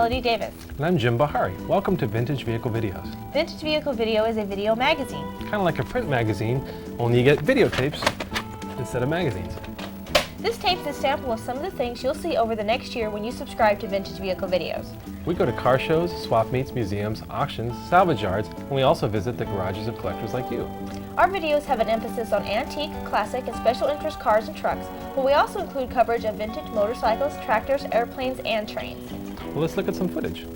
Melody Davis. And I'm Jim Bahari. Welcome to Vintage Vehicle Videos. Vintage Vehicle Video is a video magazine. Kind of like a print magazine, only you get videotapes instead of magazines. This tape's a sample of some of the things you'll see over the next year when you subscribe to Vintage Vehicle Videos. We go to car shows, swap meets, museums, auctions, salvage yards, and we also visit the garages of collectors like you. Our videos have an emphasis on antique, classic, and special interest cars and trucks, but we also include coverage of vintage motorcycles, tractors, airplanes, and trains. Well, let's look at some footage.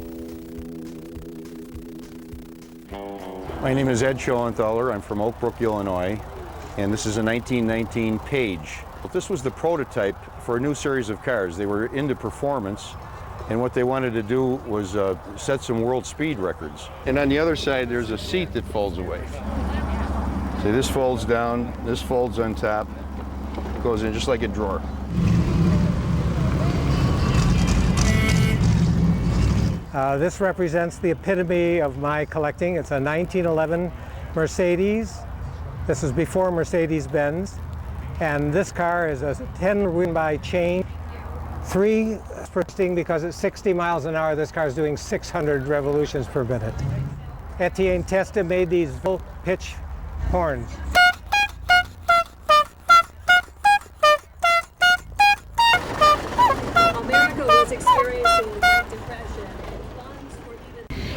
My name is Ed Schoenthaler. I'm from Oak Brook, Illinois, and this is a 1919 Page. This was the prototype for a new series of cars. They were into performance, and what they wanted to do was set some world speed records. And on the other side, there's a seat that folds away. See, this folds down, this folds on top, goes in just like a drawer. This represents the epitome of my collecting. It's a 1911 Mercedes. This is before Mercedes-Benz. And this car is a 10 win by chain. 3 sprinting because at 60 miles an hour, this car is doing 600 revolutions per minute. Etienne Testa made these full pitch horns. America was experiencing depression.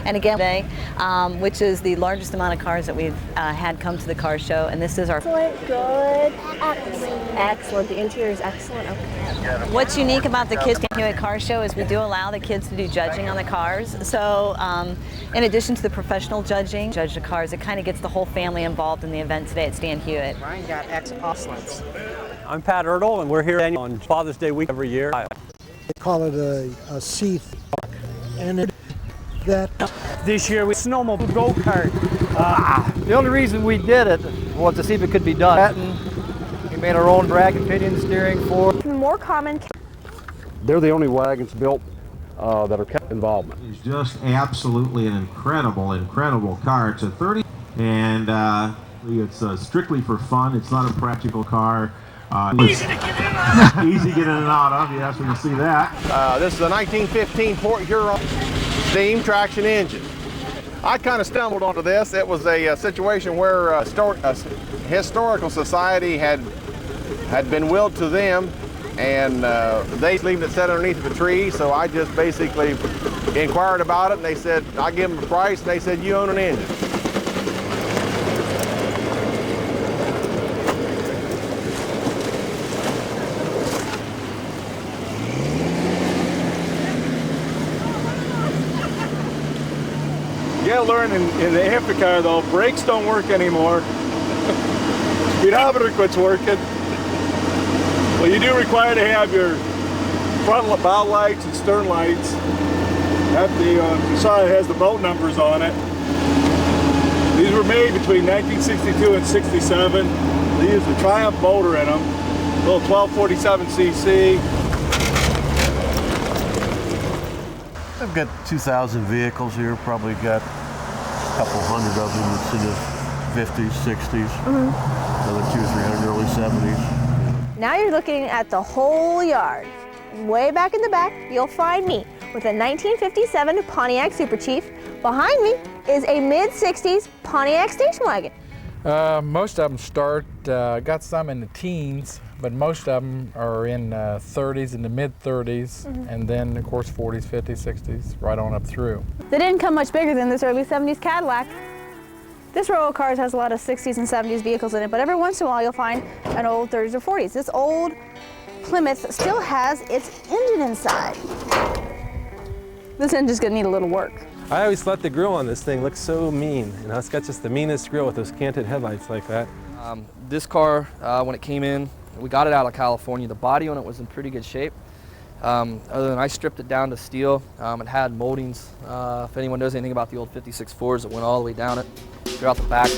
And again today, which is the largest amount of cars that we've had come to the car show, and this is our Excellent, good, excellent. The interior is excellent. Okay. What's unique about the Kids Hewitt Car Show is we do allow the kids to do judging on the cars. So in addition to the professional judging, judge the cars, it kind of gets the whole family involved in the event today at Stan Hewitt. Ryan got excellence. I'm Pat Ertl, and we're here on Father's Day week every year. They call it a seat, and This year we snowmobile go-kart. The only reason we did it was to see if it could be done. We made our own drag and pinion steering for. More common. They're the only wagons built that are kept involvement. It's just absolutely an incredible car. It's a 30, and it's strictly for fun. It's not a practical car. Easy to get in and out. Easy to get in and out of. Yes, we can see that. This is a 1915 Port Huron steam traction engine. I kind of stumbled onto this. It was a situation where a historical society had been willed to them, and they leaving it set underneath of a tree. So I just basically inquired about it, and they said, I give them a price, and they said, you own an engine. You gotta learn in the Amphicar though, brakes don't work anymore. Speedometer quits working. Well, you do require to have your front bow lights and stern lights. You saw it has the boat numbers on it. These were made between 1962 and 67. They used a Triumph motor in them, little 1247cc. I've got 2,000 vehicles here, probably got a couple hundred of them that's in the 50s, 60s, another 200 or 300 early 70s. Now you're looking at the whole yard. Way back in the back, you'll find me with a 1957 Pontiac Super Chief. Behind me is a mid-60s Pontiac station wagon. Most of them start, got some in the teens, but most of them are in 30s, in the mid-30s, and then of course 40s, 50s, 60s, right on up through. They didn't come much bigger than this early 70s Cadillac. This row of cars has a lot of 60s and 70s vehicles in it, but every once in a while you'll find an old 30s or 40s. This old Plymouth still has its engine inside. This engine's gonna need a little work. I always thought the grille on this thing looked so mean. You know, it's got just the meanest grille with those canted headlights like that. This car, when it came in, we got it out of California. The body on it was in pretty good shape. Other than I stripped it down to steel. It had moldings. If anyone knows anything about the old 56 Fords, it went all the way down it, throughout the back.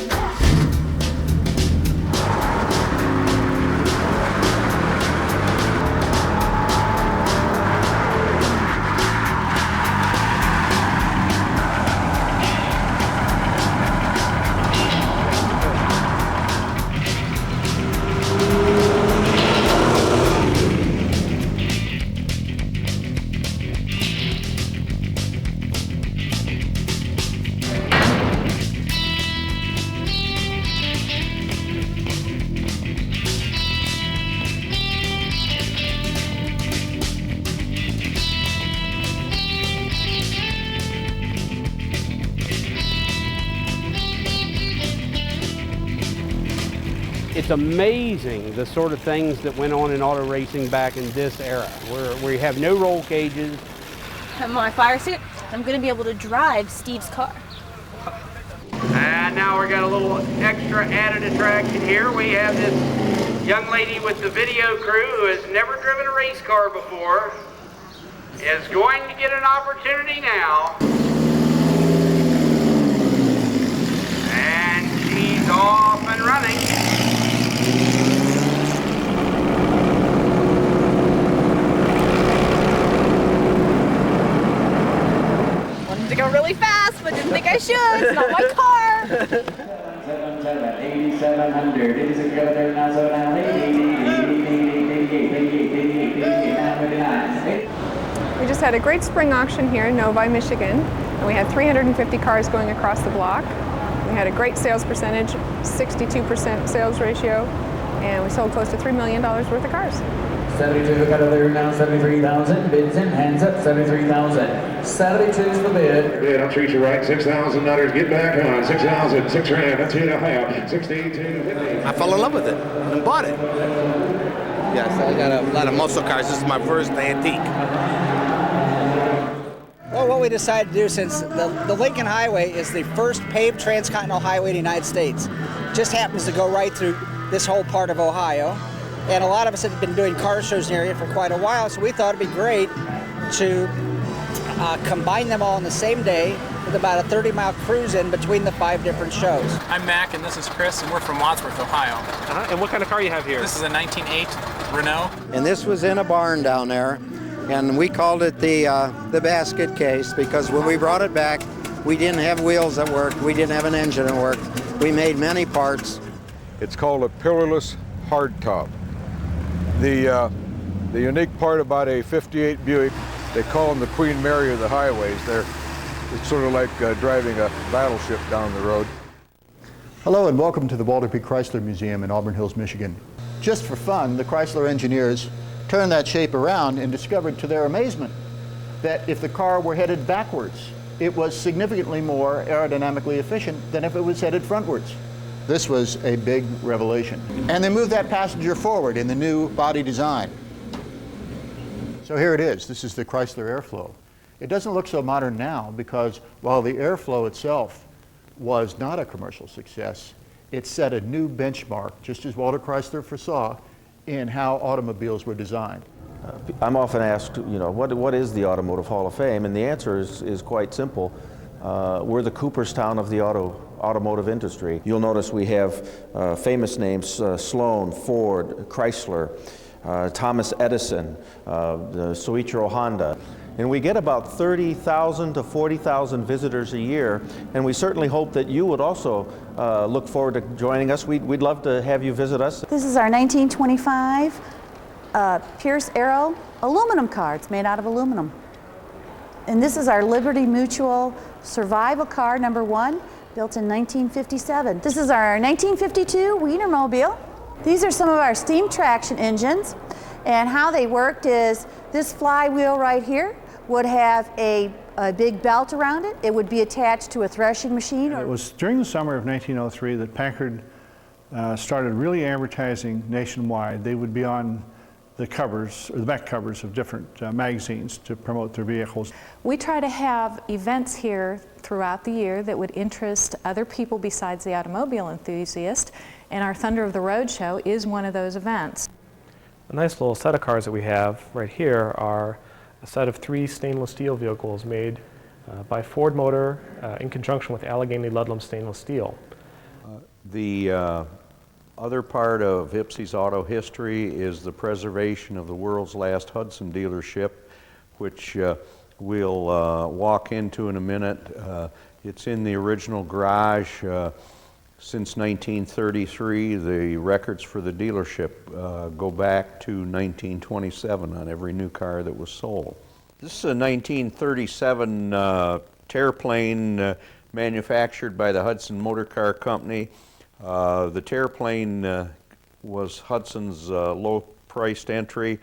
It's amazing the sort of things that went on in auto racing back in this era, where we have no roll cages. I'm my fire suit. I'm going to be able to drive Steve's car. And now we're got a little extra added attraction here. We have this young lady with the video crew who has never driven a race car before, is going to get an opportunity now. And she's off and running. Wanted to go really fast, but didn't think I should. It's not my car. 8,700. It is a go there now, so now 88. We just had a great spring auction here in Novi, Michigan, and we had 350 cars going across the block. We had a great sales percentage, 62% sales ratio, and we sold close to $3 million worth of cars. 72 got a there now, 73,000. Bids in, hands up, 73,000. 72 is the bid. Bid, I'll treat you right. 6,000 others. Get back on. 6,000, 6 grand. That's 8.5. 62.50. I fell in love with it and bought it. Yes, I got a lot of muscle cars. This is my first antique. Well, what we decided to do, since the Lincoln Highway is the first paved transcontinental highway in the United States, just happens to go right through this whole part of Ohio. And a lot of us have been doing car shows in the area for quite a while, so we thought it'd be great to combine them all on the same day with about a 30-mile cruise in between the 5 different shows. I'm Mac, and this is Chris, and we're from Wadsworth, Ohio. And what kind of car you have here? This is a 1908 Renault. And this was in a barn down there, and we called it the basket case because when we brought it back, we didn't have wheels that worked, we didn't have an engine that worked. We made many parts. It's called a pillarless hardtop. The unique part about a 58 Buick, they call them the Queen Mary of the highways. It's sort of like driving a battleship down the road. Hello and welcome to the Walter P. Chrysler Museum in Auburn Hills, Michigan. Just for fun, the Chrysler engineers turned that shape around and discovered to their amazement that if the car were headed backwards, it was significantly more aerodynamically efficient than if it was headed frontwards. This was a big revelation. And they moved that passenger forward in the new body design. So here it is. This is the Chrysler Airflow. It doesn't look so modern now because while the Airflow itself was not a commercial success, it set a new benchmark, just as Walter Chrysler foresaw, in how automobiles were designed. I'm often asked, what is the Automotive Hall of Fame? And the answer is quite simple. We're the Cooperstown of the automotive industry. You'll notice we have famous names, Sloan, Ford, Chrysler, Thomas Edison, the Soichiro Honda. And we get about 30,000 to 40,000 visitors a year, and we certainly hope that you would also look forward to joining us. We'd love to have you visit us. This is our 1925 Pierce Arrow aluminum car. It's made out of aluminum. And this is our Liberty Mutual Survival Car #1, built in 1957. This is our 1952 Wienermobile. These are some of our steam traction engines, and how they worked is this flywheel right here would have a big belt around it. It would be attached to a threshing machine. It was during the summer of 1903 that Packard started really advertising nationwide. They would be on the covers, or the back covers of different magazines to promote their vehicles. We try to have events here throughout the year that would interest other people besides the automobile enthusiast, and our Thunder of the Road show is one of those events. A nice little set of cars that we have right here are a set of 3 stainless steel vehicles made by Ford Motor in conjunction with Allegheny Ludlam Stainless Steel. The other part of Ipsy's auto history is the preservation of the world's last Hudson dealership, which we'll walk into in a minute. It's in the original garage. Since 1933, the records for the dealership go back to 1927 on every new car that was sold. This is a 1937 Terraplane manufactured by the Hudson Motor Car Company. The Terraplane was Hudson's low-priced entry.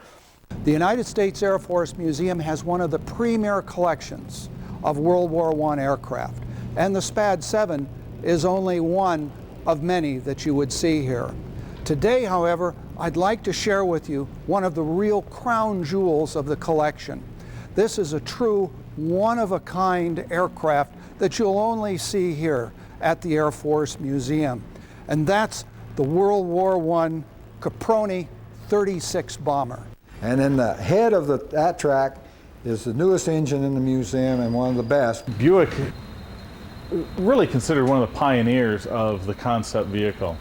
The United States Air Force Museum has one of the premier collections of World War I aircraft, and the SPAD 7 is only one of many that you would see here. Today, however, I'd like to share with you one of the real crown jewels of the collection. This is a true one-of-a-kind aircraft that you'll only see here at the Air Force Museum, and that's the World War I Caproni 36 bomber. And in the head of that track is the newest engine in the museum and one of the best. Buick really considered one of the pioneers of the concept vehicle.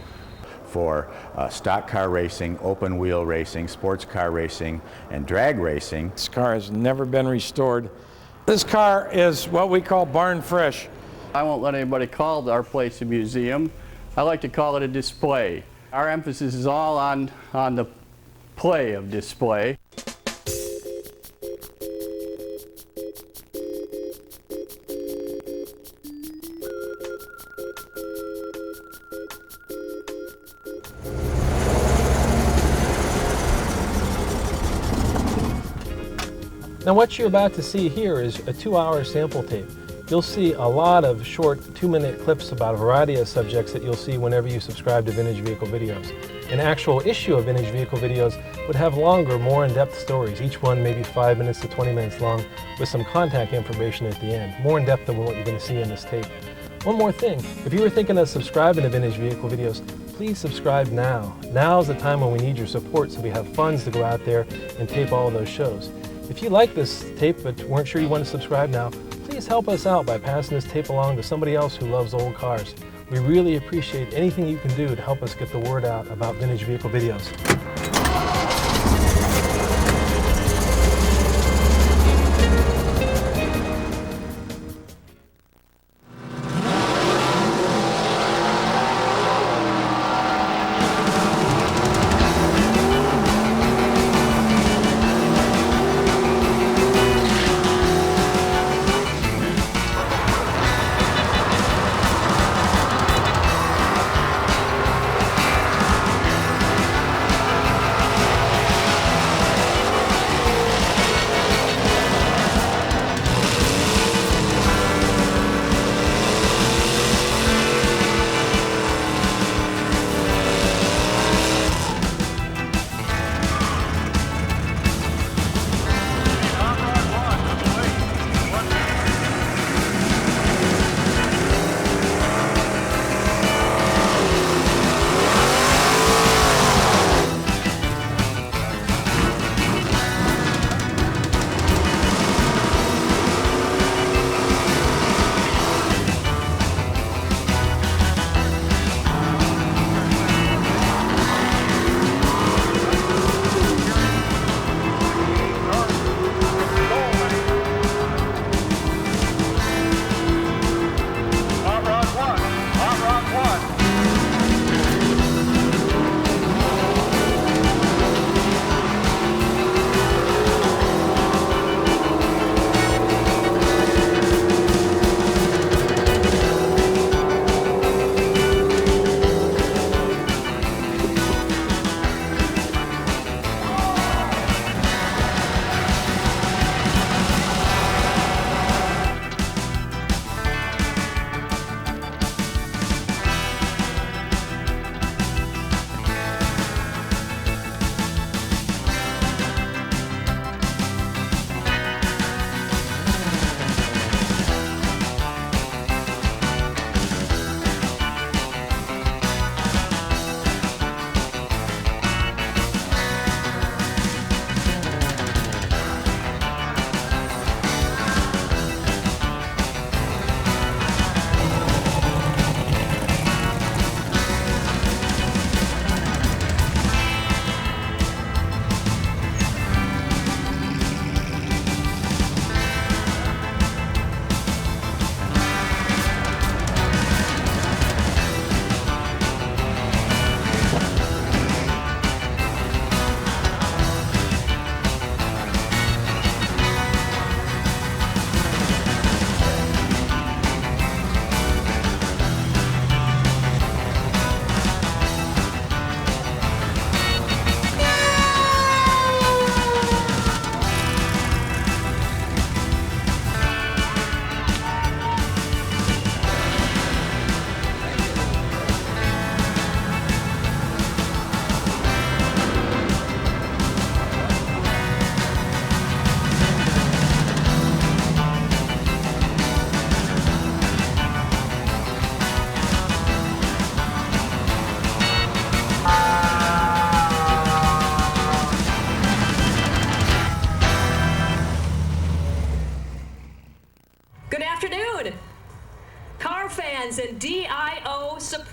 For stock car racing, open wheel racing, sports car racing, and drag racing. This car has never been restored. This car is what we call barn fresh. I won't let anybody call our place a museum. I like to call it a display. Our emphasis is all on the play of display. Now what you're about to see here is a 2-hour sample tape. You'll see a lot of short 2-minute clips about a variety of subjects that you'll see whenever you subscribe to Vintage Vehicle Videos. An actual issue of Vintage Vehicle Videos would have longer, more in-depth stories, each one maybe 5 minutes to 20 minutes long, with some contact information at the end, more in depth than what you're going to see in this tape. One more thing, if you were thinking of subscribing to Vintage Vehicle Videos, please subscribe now. Now is the time when we need your support so we have funds to go out there and tape all of those shows. If you like this tape but weren't sure you want to subscribe now, please help us out by passing this tape along to somebody else who loves old cars. We really appreciate anything you can do to help us get the word out about Vintage Vehicle Videos.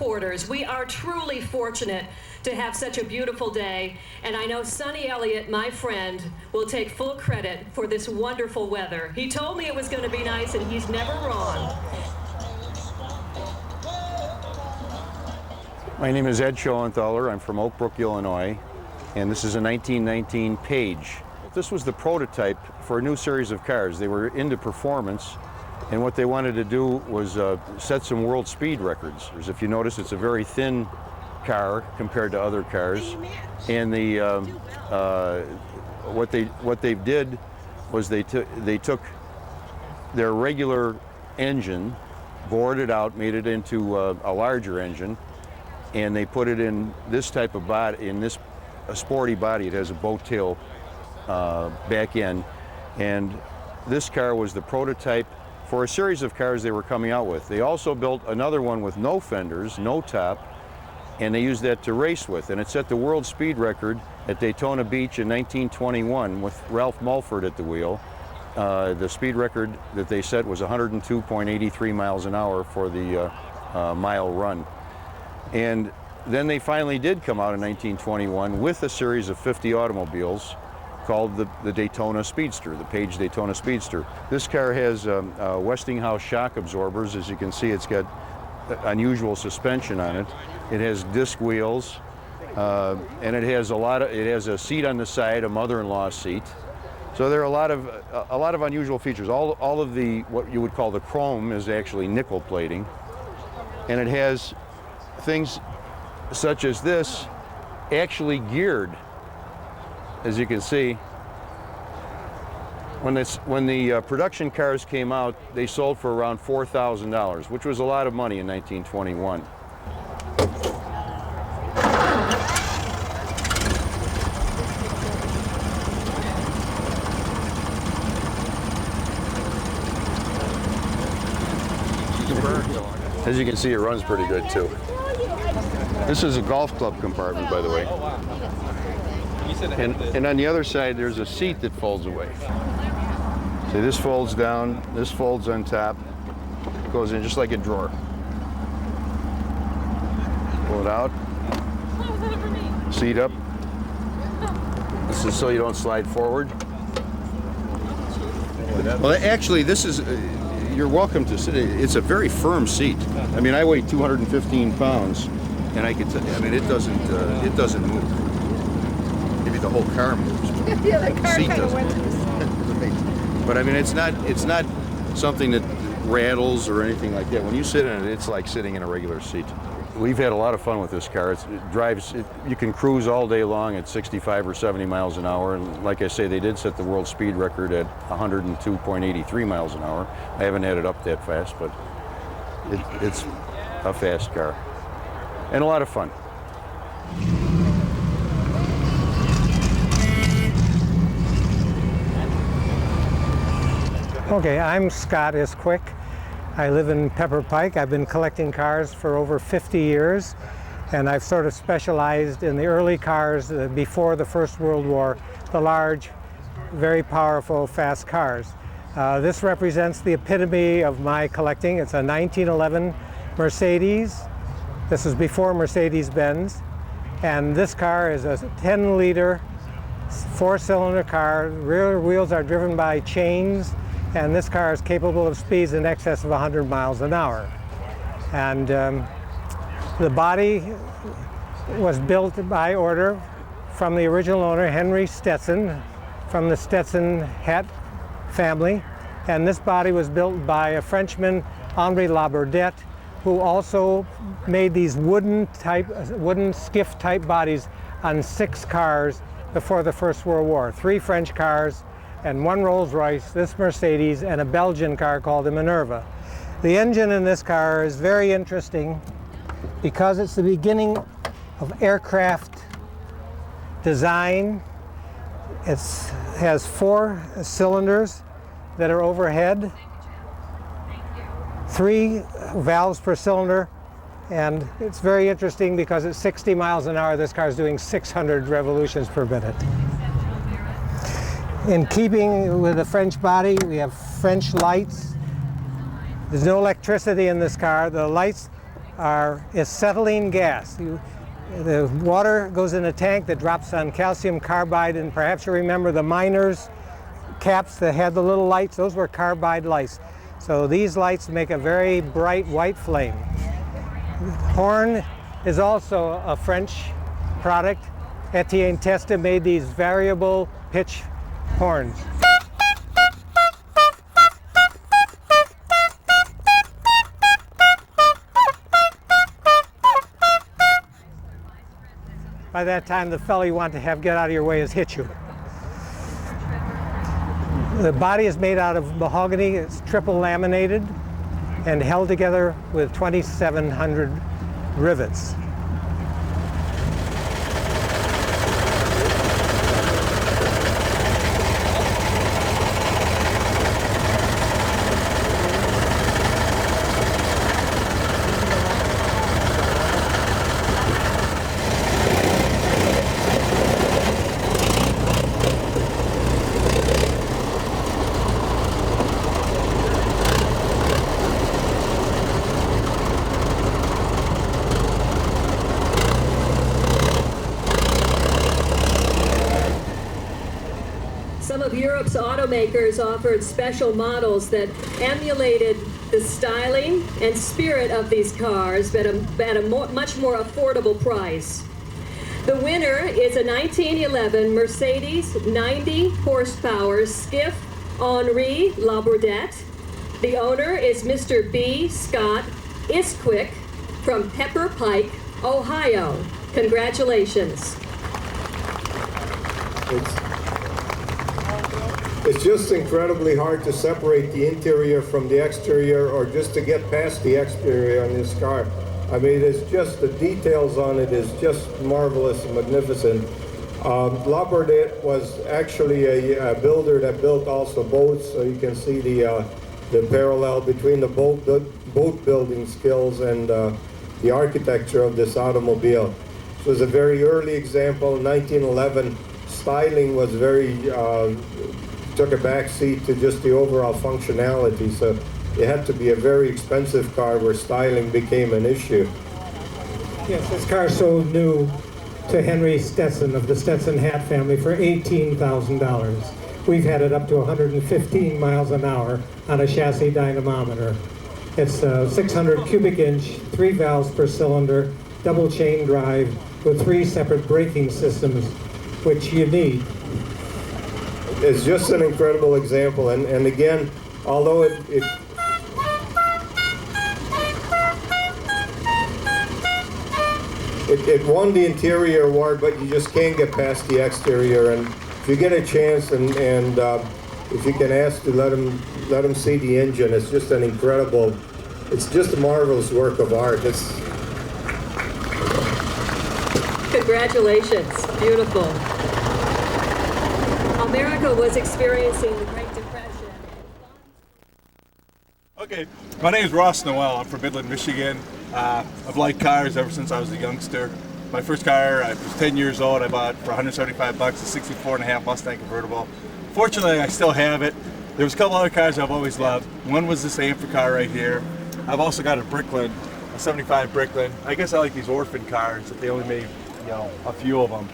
supporters. We are truly fortunate to have such a beautiful day, and I know Sonny Elliott, my friend, will take full credit for this wonderful weather. He told me it was going to be nice, and he's never wrong. My name is Ed Schoenthaler. I'm from Oak Brook, Illinois, and this is a 1919 Page. This was the prototype for a new series of cars. They were into performance, and what they wanted to do was set some world speed records. If you notice, it's a very thin car compared to other cars, and what they did was they took their regular engine, bored it out, made it into a larger engine, and they put it in this type of body, a sporty body. It has a boat tail back end, and this car was the prototype for a series of cars they were coming out with. They also built another one with no fenders, no top, and they used that to race with, and it set the world speed record at Daytona Beach in 1921 with Ralph Mulford at the wheel. The speed record that they set was 102.83 miles an hour for the mile run. And then they finally did come out in 1921 with a series of 50 automobiles called the Daytona Speedster, the Page Daytona Speedster. This car has Westinghouse shock absorbers. As you can see, it's got unusual suspension on it. It has disc wheels, and it has a seat on the side, a mother-in-law seat. So there are a lot of unusual features. All of the what you would call the chrome is actually nickel plating, and it has things such as this actually geared. As you can see, when the production cars came out, they sold for around $4,000, which was a lot of money in 1921. As you can see, it runs pretty good too. This is a golf club compartment, by the way. And on the other side, there's a seat that folds away. See, this folds down, this folds on top, goes in just like a drawer. Pull it out, seat up. This is so you don't slide forward. Well, actually, this is, you're welcome to sit. It's a very firm seat. I mean, I weigh 215 pounds, and I can tell you, I mean, it doesn't move. Maybe the whole car moves, but Yeah, the car seat kind of doesn't move. But I mean, it's not something that rattles or anything like that. When you sit in it, it's like sitting in a regular seat. We've had a lot of fun with this car. You can cruise all day long at 65 or 70 miles an hour. And like I say, they did set the world speed record at 102.83 miles an hour. I haven't had it up that fast, but it's a fast car. And a lot of fun. Okay, I'm Scott Isquick. I live in Pepper Pike. I've been collecting cars for over 50 years, and I've sort of specialized in the early cars before the First World War, the large, very powerful, fast cars. This represents the epitome of my collecting. It's a 1911 Mercedes. This is before Mercedes-Benz, and this car is a 10-liter, 4-cylinder car. Rear wheels are driven by chains, and this car is capable of speeds in excess of 100 miles an hour. And the body was built by order from the original owner, Henry Stetson, from the Stetson hat family. And this body was built by a Frenchman, Henri Labordette, who also made these wooden skiff type bodies on 6 cars before the First World War. 3 French cars and 1 Rolls-Royce, this Mercedes, and a Belgian car called the Minerva. The engine in this car is very interesting because it's the beginning of aircraft design. It has 4 cylinders that are overhead, 3 valves per cylinder, and it's very interesting because at 60 miles an hour this car is doing 600 revolutions per minute. In keeping with the French body, we have French lights. There's no electricity in this car. The lights is acetylene gas. The water goes in a tank that drops on calcium carbide, and perhaps you remember the miners' caps that had the little lights. Those were carbide lights. So these lights make a very bright white flame. Horn is also a French product. Etienne Testa made these variable pitch horns. By that time, the fellow you want to have get out of your way has hit you. The body is made out of mahogany. It's triple laminated and held together with 2,700 rivets. Some of Europe's automakers offered special models that emulated the styling and spirit of these cars, but at a much more affordable price. The winner is a 1911 Mercedes 90 horsepower Skiff Henri Labordette. The owner is Mr. B. Scott Isquick from Pepper Pike, Ohio. Congratulations. It's just incredibly hard to separate the interior from the exterior, or just to get past the exterior on this car. I mean, it's just the details on it is just marvelous and magnificent. Labordette was actually a builder that built also boats, so you can see the parallel between the boat building skills and the architecture of this automobile. This was a very early example. In 1911, styling was very took a back seat to just the overall functionality, so it had to be a very expensive car where styling became an issue. Yes, this car sold new to Henry Stetson of the Stetson hat family for $18,000. We've had it up to 115 miles an hour on a chassis dynamometer. It's a 600 cubic inch, 3 valves per cylinder, double chain drive with 3 separate braking systems, which you need. It's just an incredible example, and again, although it won the interior award, but you just can't get past the exterior. And if you get a chance, and if you can ask to let them see the engine, it's just an incredible, it's just a marvelous work of art. Congratulations, beautiful. America was experiencing the Great Depression. Okay, my name is Ross Noel. I'm from Midland, Michigan. I've liked cars ever since I was a youngster. My first car, I was 10 years old. I bought for $175, a 64.5 Mustang convertible. Fortunately, I still have it. There was a couple other cars I've always loved. One was this Amphir car right here. I've also got a Bricklin, a 75 Bricklin. I guess I like these orphan cars that they only made, a few of them.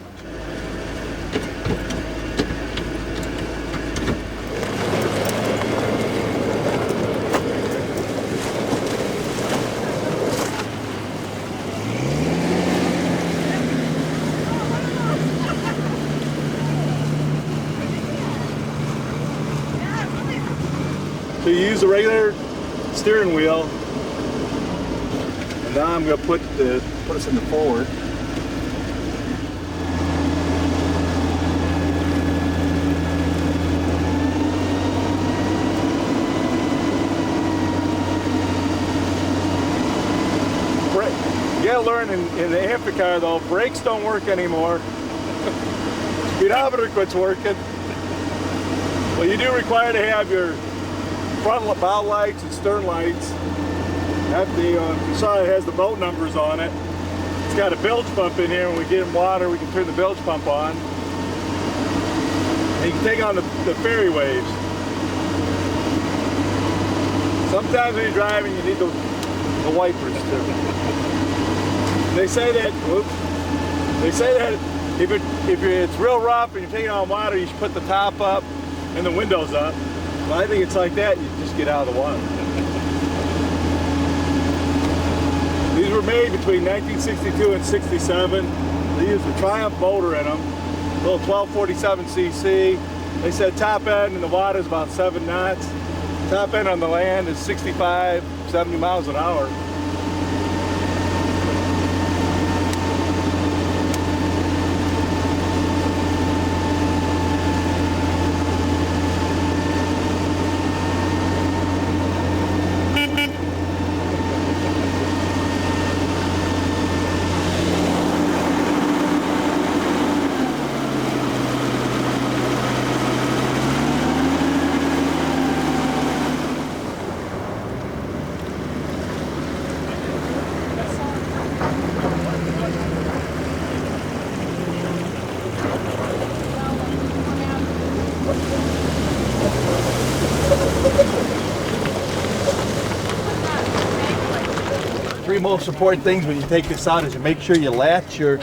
So you use a regular steering wheel, and now I'm going to put us in the forward. You gotta learn in the Amphir car though, brakes don't work anymore. Speedometer quits working. Well, you do require to have your front bow lights and stern lights. You saw it has the boat numbers on it. It's got a bilge pump in here. When we get in water, we can turn the bilge pump on. And you can take on the ferry waves. Sometimes when you're driving, you need to the wipers too. They say that, if it's real rough and you're taking on water, you should put the top up and the windows up. Well, I think it's like that, you just get out of the water. These were made between 1962 and 67. They used a Triumph motor in them, a little 1247cc. They said top end in the water is about 7 knots. Top end on the land is 65, 70 miles an hour. Three most important things when you take this out is you make sure you latch your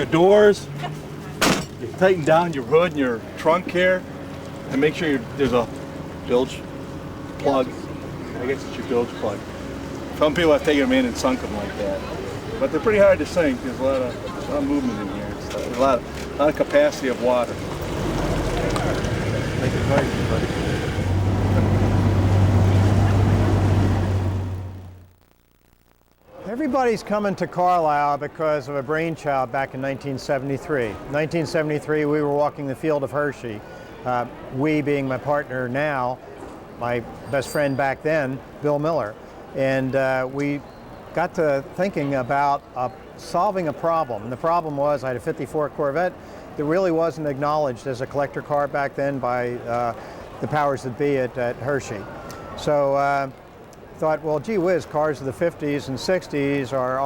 doors, you tighten down your hood and your trunk here, and make sure there's a bilge plug. I guess it's your bilge plug. Some people have taken them in and sunk them like that, but they're pretty hard to sink. There's a lot of movement in here. There's a lot of capacity of water. Make it nice, buddy. Everybody's coming to Carlisle because of a brainchild back in 1973. 1973, we were walking the field of Hershey. We being my partner now, my best friend back then, Bill Miller. And we got to thinking about solving a problem. And the problem was I had a 54 Corvette that really wasn't acknowledged as a collector car back then by the powers that be at Hershey. So thought, well, gee whiz, cars of the 50s and 60s are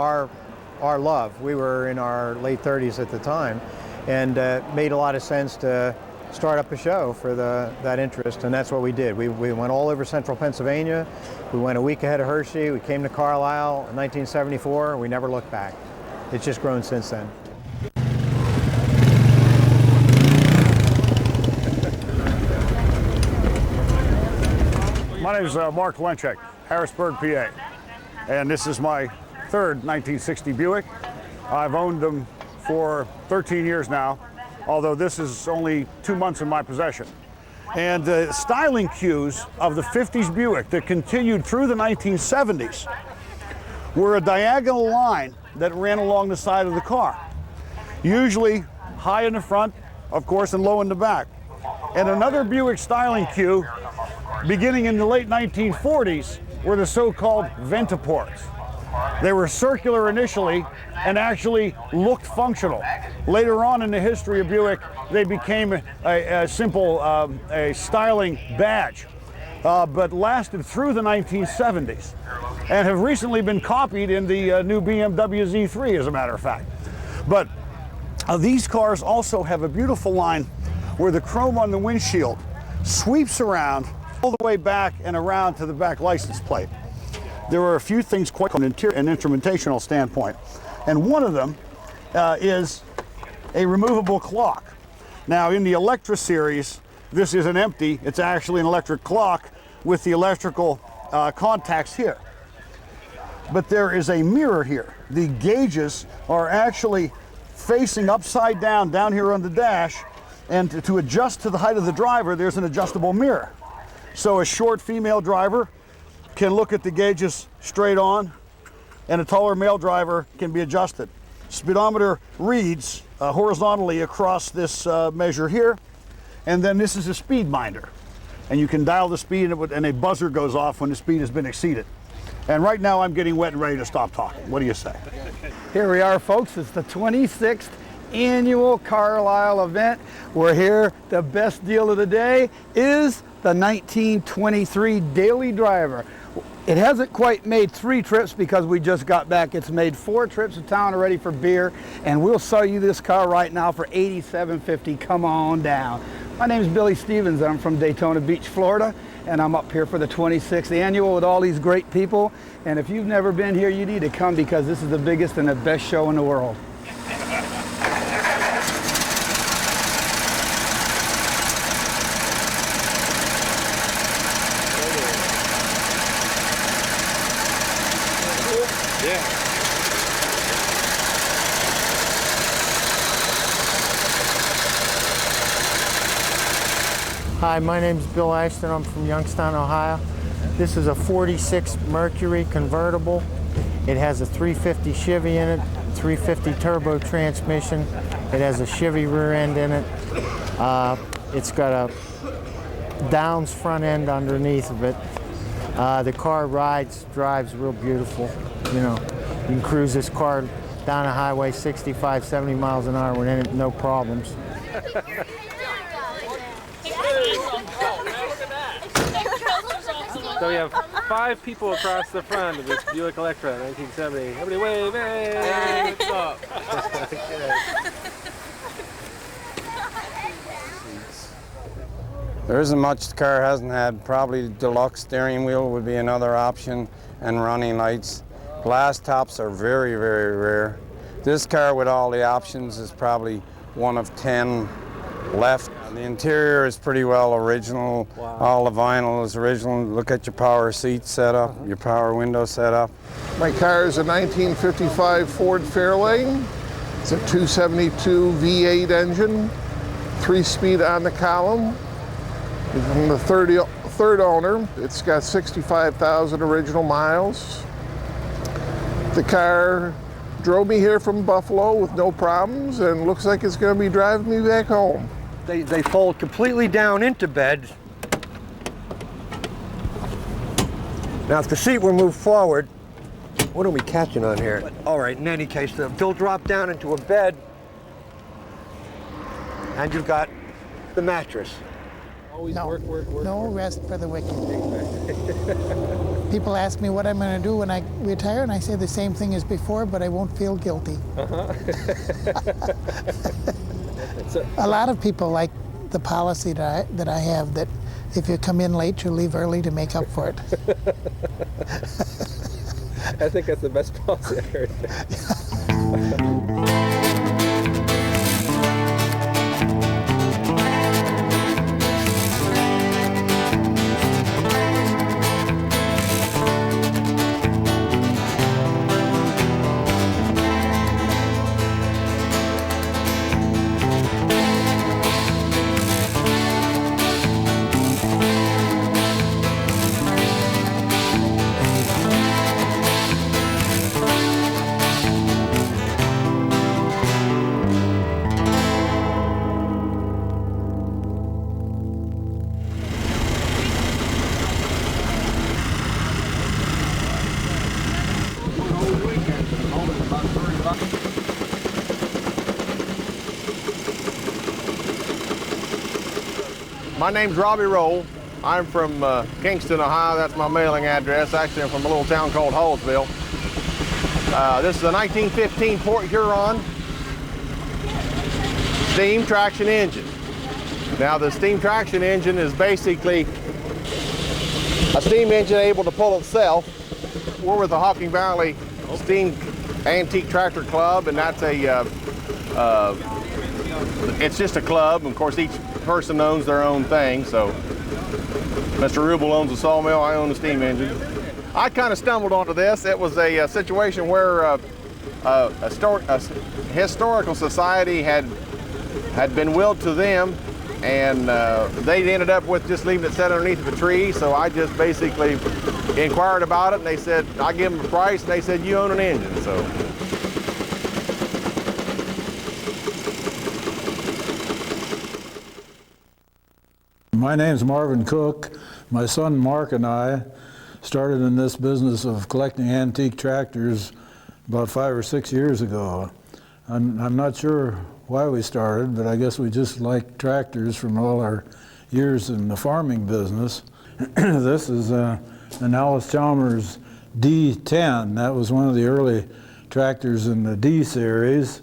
our love. We were in our late 30s at the time, and made a lot of sense to start up a show for that interest, and that's what we did. We went all over central Pennsylvania. We went a week ahead of Hershey. We came to Carlisle in 1974, and we never looked back. It's just grown since then. My name is Mark Lenchek, Harrisburg, PA, and this is my third 1960 Buick. I've owned them for 13 years now, although this is only 2 months in my possession. And the styling cues of the 50s Buick that continued through the 1970s were a diagonal line that ran along the side of the car, usually high in the front, of course, and low in the back. And another Buick styling cue beginning in the late 1940s were the so-called Ventaports. They were circular initially and actually looked functional. Later on in the history of Buick, they became a simple styling badge, but lasted through the 1970s and have recently been copied in the new BMW Z3, as a matter of fact. But these cars also have a beautiful line where the chrome on the windshield sweeps around all the way back and around to the back license plate. There are a few things quite from an interior and instrumentational standpoint, and one of them is a removable clock. Now, in the Electra series, this isn't empty. It's actually an electric clock with the electrical contacts here. But there is a mirror here. The gauges are actually facing upside down here on the dash, and to adjust to the height of the driver, there's an adjustable mirror. So a short female driver can look at the gauges straight on, and a taller male driver can be adjusted. Speedometer reads horizontally across this measure here, and then this is a speed minder. And you can dial the speed, and a buzzer goes off when the speed has been exceeded. And right now I'm getting wet and ready to stop talking. What do you say? Here we are, folks. It's the 26th annual Carlisle event. We're here. The best deal of the day is the 1923 Daily Driver. It hasn't quite made 3 trips because we just got back. It's made 4 trips to town already for beer, and we'll sell you this car right now for $87.50. Come on down. My name is Billy Stevens. I'm from Daytona Beach, Florida, and I'm up here for the 26th annual with all these great people. And if you've never been here, you need to come because this is the biggest and the best show in the world. Hi, my name is Bill Ashton. I'm from Youngstown, Ohio. This is a 46 Mercury convertible. It has a 350 Chevy in it, 350 turbo transmission. It has a Chevy rear end in it. It's got a Downs front end underneath of it. The car drives real beautiful. You know, you can cruise this car down a highway 65, 70 miles an hour with no problems. So we have 5 people across the front of this Buick Electra 1970. Everybody wave, hey! What's up? There isn't much the car hasn't had. Probably deluxe steering wheel would be another option, and running lights. Glass tops are very, very rare. This car with all the options is probably one of 10 left. The interior is pretty well original. Wow. All the vinyl is original. Look at your power seat setup, your power window setup. My car is a 1955 Ford Fairlane. It's a 272 V8 engine, 3-speed on the column. I'm the third owner. It's got 65,000 original miles. The car drove me here from Buffalo with no problems and looks like it's going to be driving me back home. They fold completely down into bed. Now if the seat were moved forward, what are we catching on here? But, all right, in any case, they'll drop down into a bed and you've got the mattress. Always work. No rest for the wicked. People ask me what I'm going to do when I retire, and I say the same thing as before, but I won't feel guilty. A lot of people like the policy that I have, that if you come in late, you leave early to make up for it. I think that's the best policy I've heard. My name's Robbie Roll. I'm from Kingston, Ohio. That's my mailing address. Actually, I'm from a little town called Hallsville. This is a 1915 Port Huron steam traction engine. Now, the steam traction engine is basically a steam engine able to pull itself. We're with the Hocking Valley Steam Antique Tractor Club, and that's it's just a club. Of course, each person owns their own thing, so Mr. Rubel owns a sawmill, I own a steam engine. I kind of stumbled onto this. It was a situation where a historical society had been willed to them, and they ended up with just leaving it set underneath of a tree, so I just basically inquired about it, and they said, I give them a price, and they said, you own an engine, so. My name's Marvin Cook. My son Mark and I started in this business of collecting antique tractors about 5 or 6 years ago. I'm not sure why we started, but I guess we just liked tractors from all our years in the farming business. This is an Allis Chalmers D10. That was one of the early tractors in the D series.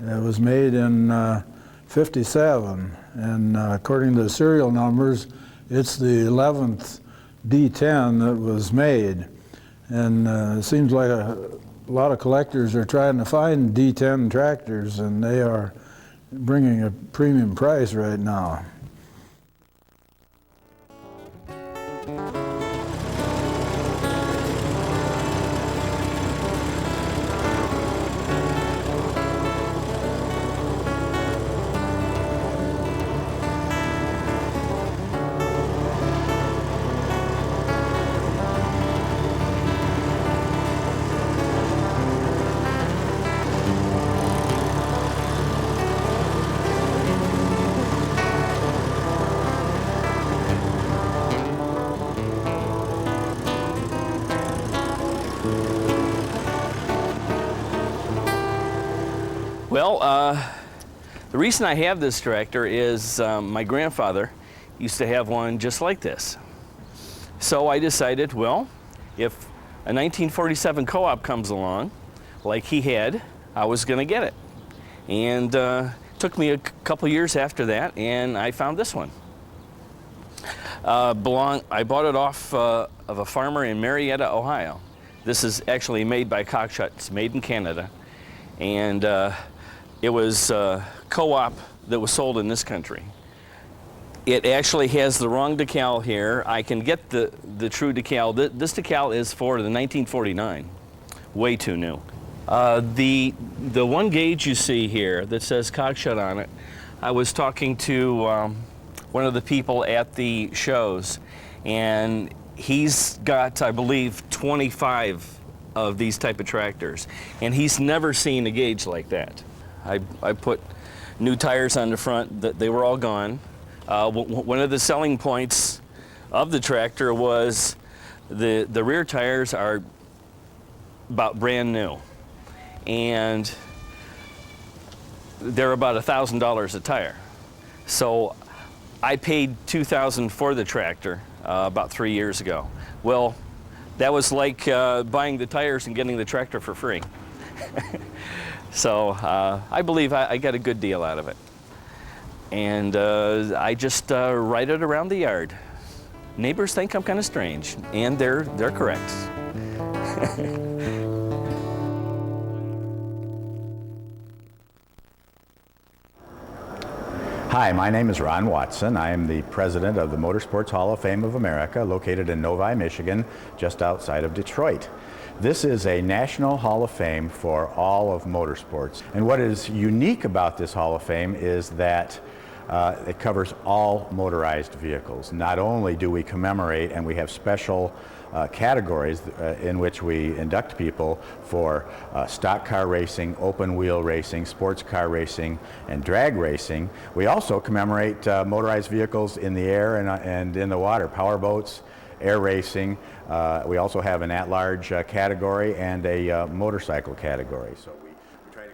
It was made in 57, and according to the serial numbers, It's the 11th D10 that was made. And it seems like a lot of collectors are trying to find D10 tractors, and they are bringing a premium price right now. Well, the reason I have this tractor is my grandfather used to have one just like this. So I decided, well, if a 1947 Co-op comes along, like he had, I was going to get it. And it took me a couple years after that, and I found this one. I bought it off of a farmer in Marietta, Ohio. This is actually made by Cockshut. It's made in Canada. And it was a Co-op that was sold in this country. It actually has the wrong decal here. I can get the true decal. This decal is for the 1949. Way too new. The one gauge you see here that says Cockshut on it, I was talking to one of the people at the shows, and he's got, I believe, 25 of these type of tractors, and he's never seen a gauge like that. I put new tires on the front, they were all gone. One of the selling points of the tractor was the rear tires are about brand new, and they're about $1,000 a tire. So I paid $2,000 for the tractor about 3 years ago. Well, that was like buying the tires and getting the tractor for free. So I believe I got a good deal out of it. And I just ride it around the yard. Neighbors think I'm kind of strange, and they're correct. Hi, my name is Ron Watson. I am the president of the Motorsports Hall of Fame of America, located in Novi, Michigan, just outside of Detroit. This is a National Hall of Fame for all of motorsports. And what is unique about this Hall of Fame is that it covers all motorized vehicles. Not only do we commemorate, and we have special categories in which we induct people for stock car racing, open wheel racing, sports car racing, and drag racing, we also commemorate motorized vehicles in the air and in the water, power boats, air racing. We also have an at-large category and a motorcycle category. So we try to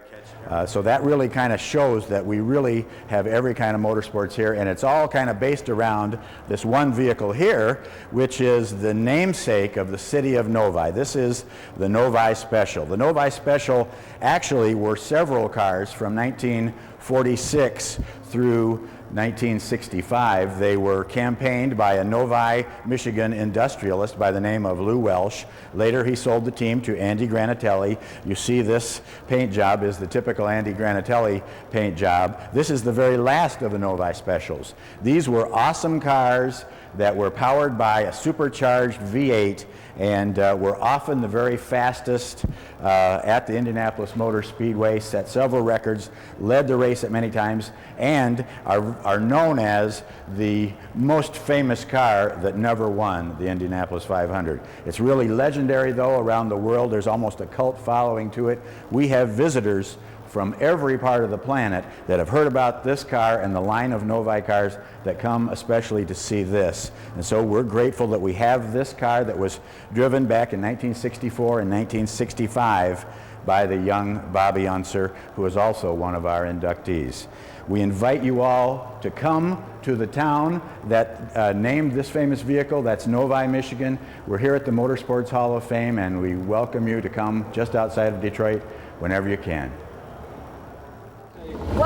catch. So that really kind of shows that we really have every kind of motorsports here, and it's all kind of based around this one vehicle here, which is the namesake of the city of Novi. This is the Novi Special. The Novi Special actually were several cars from 1946 through 1965. They were campaigned by a Novi, Michigan industrialist by the name of Lou Welsh. Later he sold the team to Andy Granatelli. You see this paint job is the typical Andy Granatelli paint job. This is the very last of the Novi Specials. These were awesome cars that were powered by a supercharged V8 and were often the very fastest at the Indianapolis Motor Speedway, set several records, led the race at many times, and are known as the most famous car that never won the Indianapolis 500. It's really legendary, though, around the world. There's almost a cult following to it. We have visitors from every part of the planet that have heard about this car and the line of Novi cars that come especially to see this. And so we're grateful that we have this car that was driven back in 1964 and 1965 by the young Bobby Unser, who is also one of our inductees. We invite you all to come to the town that named this famous vehicle. That's Novi, Michigan. We're here at the Motorsports Hall of Fame, and we welcome you to come just outside of Detroit whenever you can.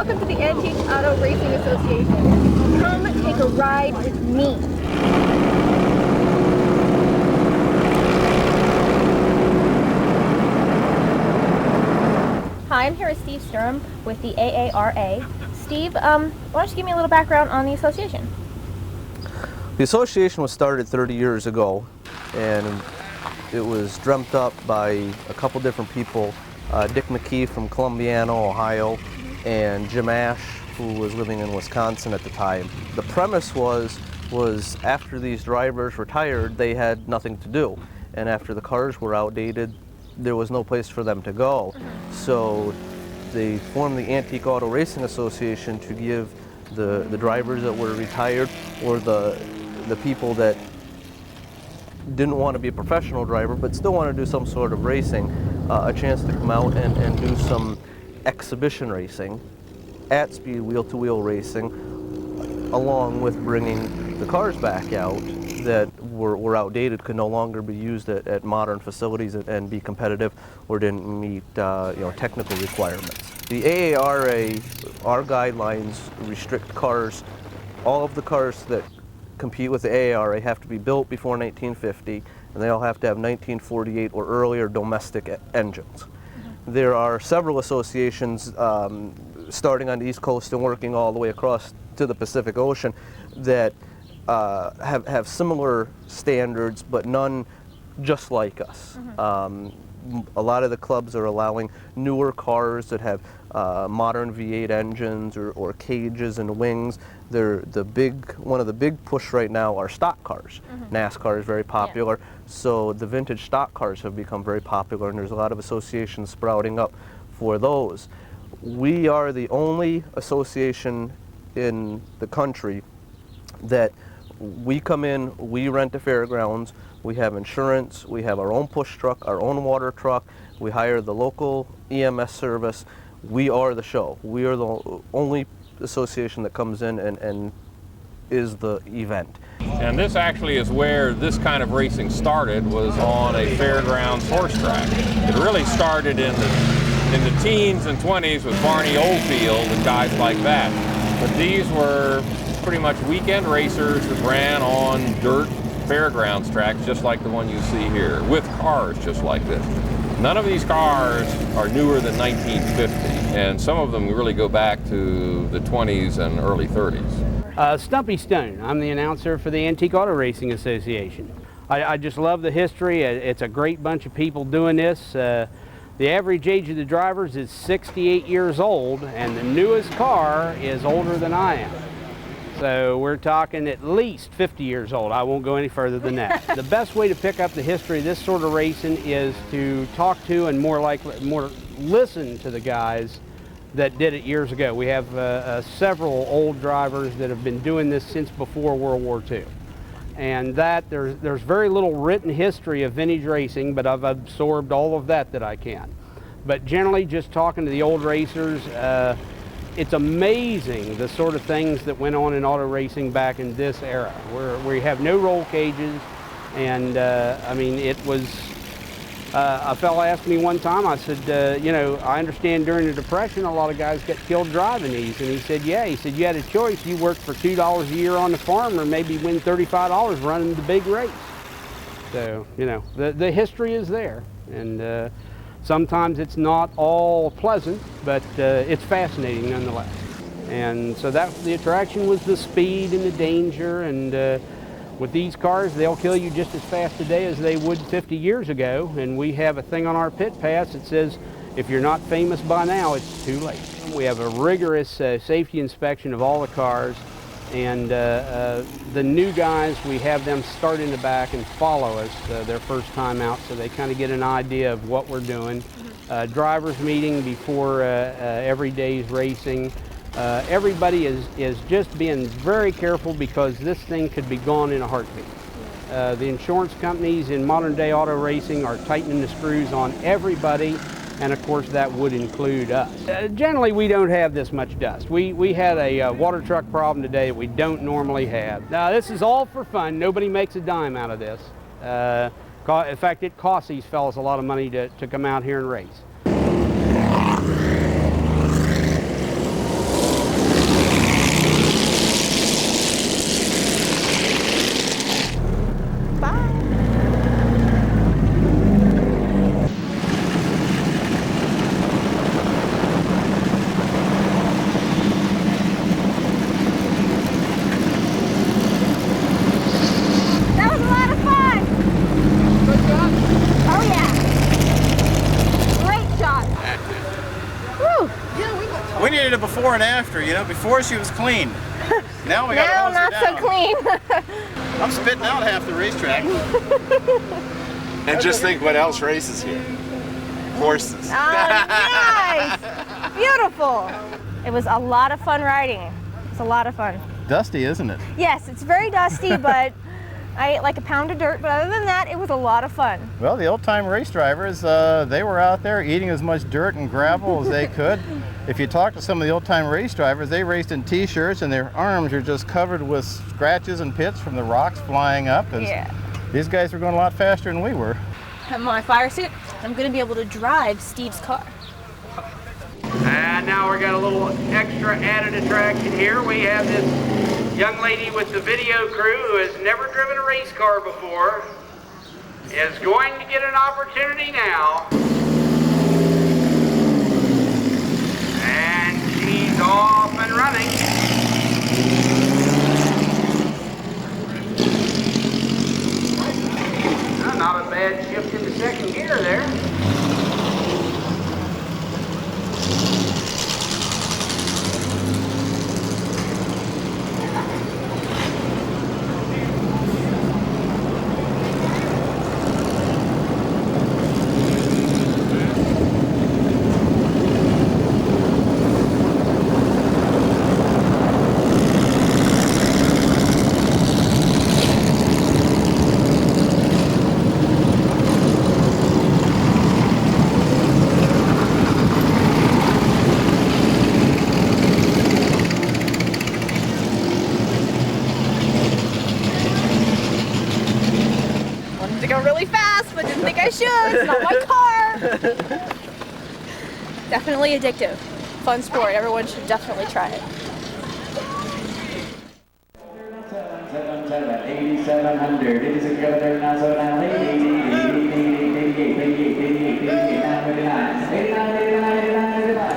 welcome to the Antique Auto Racing Association. Come take a ride with me. Hi, I'm here with Steve Sturm with the AARA. Steve, why don't you give me a little background on the association? The association was started 30 years ago, and it was dreamt up by a couple different people, Dick McKee from Columbiana, Ohio, and Jim Ash, who was living in Wisconsin at the time. The premise was after these drivers retired, they had nothing to do, and after the cars were outdated, there was no place for them to go. So they formed the Antique Auto Racing Association to give the drivers that were retired, or the people that didn't want to be a professional driver but still want to do some sort of racing, a chance to come out and do some exhibition racing, at speed wheel-to-wheel racing, along with bringing the cars back out that were outdated, could no longer be used at modern facilities and be competitive, or didn't meet technical requirements. The AARA, our guidelines restrict cars. All of the cars that compete with the AARA have to be built before 1950, and they all have to have 1948 or earlier domestic engines. There are several associations starting on the East Coast and working all the way across to the Pacific Ocean that have similar standards, but none just like us. A lot of the clubs are allowing newer cars that have modern V8 engines or cages and wings. One of the big push right now are stock cars. NASCAR is very popular, so the vintage stock cars have become very popular, and there's a lot of associations sprouting up for those. We are the only association in the country that we come in, we rent the fairgrounds, we have insurance, we have our own push truck, our own water truck, we hire the local EMS service. We are the show. We are the only association that comes in and is the event. And this actually is where this kind of racing started, was on a fairgrounds horse track. It really started in the teens and 20s with Barney Oldfield and guys like that. But these were pretty much weekend racers that ran on dirt fairgrounds tracks just like the one you see here, with cars just like this. None of these cars are newer than 1950, and some of them really go back to the 20s and early 30s. Stumpy Stone. I'm the announcer for the Antique Auto Racing Association. I just love the history. It's a great bunch of people doing this. The average age of the drivers is 68 years old, and the newest car is older than I am. So we're talking at least 50 years old. I won't go any further than that. The best way to pick up the history of this sort of racing is to talk to and more listen to the guys that did it years ago. We have several old drivers that have been doing this since before World War II. And there's very little written history of vintage racing, but I've absorbed all of that I can. But generally, just talking to the old racers, it's amazing the sort of things that went on in auto racing back in this era, where we have no roll cages, and I mean, it was, a fella asked me one time, I said, I understand during the Depression a lot of guys got killed driving these, and he said, yeah, he said, you had a choice, you worked for $2 a year on the farm, or maybe win $35 running the big race. So, the history is there, and sometimes it's not all pleasant, but it's fascinating nonetheless. And so the attraction was the speed and the danger, and with these cars, they'll kill you just as fast today as they would 50 years ago. And we have a thing on our pit pass that says, if you're not famous by now, it's too late. We have a rigorous safety inspection of all the cars, and the new guys, we have them start in the back and follow us their first time out, so they kind of get an idea of what we're doing. Drivers meeting before every day's racing. Everybody is just being very careful, because this thing could be gone in a heartbeat. The insurance companies in modern day auto racing are tightening the screws on everybody, and of course that would include us. Generally, we don't have this much dust. We had a water truck problem today that we don't normally have. Now, this is all for fun. Nobody makes a dime out of this. In fact, it costs these fellas a lot of money to come out here and race. We needed a before and after, you know. Before she was clean. Now we got to hose her not so down. clean. I'm spitting out half the racetrack. And just think what else races here. Horses. Nice! Beautiful. It was a lot of fun riding. It's a lot of fun. Dusty, isn't it? Yes, it's very dusty, but I ate like a pound of dirt. But other than that, it was a lot of fun. Well, the old-time race drivers, they were out there eating as much dirt and gravel as they could. If you talk to some of the old-time race drivers, they raced in T-shirts and their arms are just covered with scratches and pits from the rocks flying up. Yeah. These guys were going a lot faster than we were. I'm in my fire suit. I'm going to be able to drive Steve's car. And now we got a little extra added attraction here. We have this young lady with the video crew who has never driven a race car before is going to get an opportunity now. And she's off and running. Not a bad shift into second gear there. It's not my car. Definitely addictive. Fun sport. Everyone should definitely try it. 8700. It is a go there now, so now 89.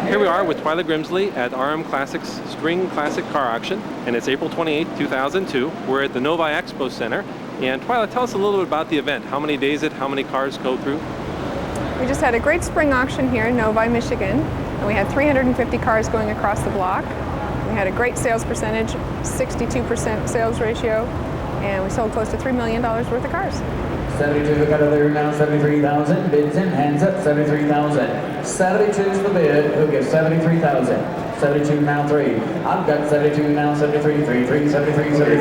Here we are with Twyla Grimsley at RM Classics Spring Classic Car Auction, and it's April 28, 2002. We're at the Novi Expo Center. And Twyla, tell us a little bit about the event. How many days how many cars go through? We just had a great spring auction here in Novi, Michigan, and we had 350 cars going across the block. We had a great sales percentage, 62% sales ratio, and we sold close to $3 million worth of cars. 72 got there now, 73,000. Bids in, hands up, 73,000. 72 is the bid. Who gives 73,000? 72 now 3. I've got 72 now, 73, 3, 73, 73.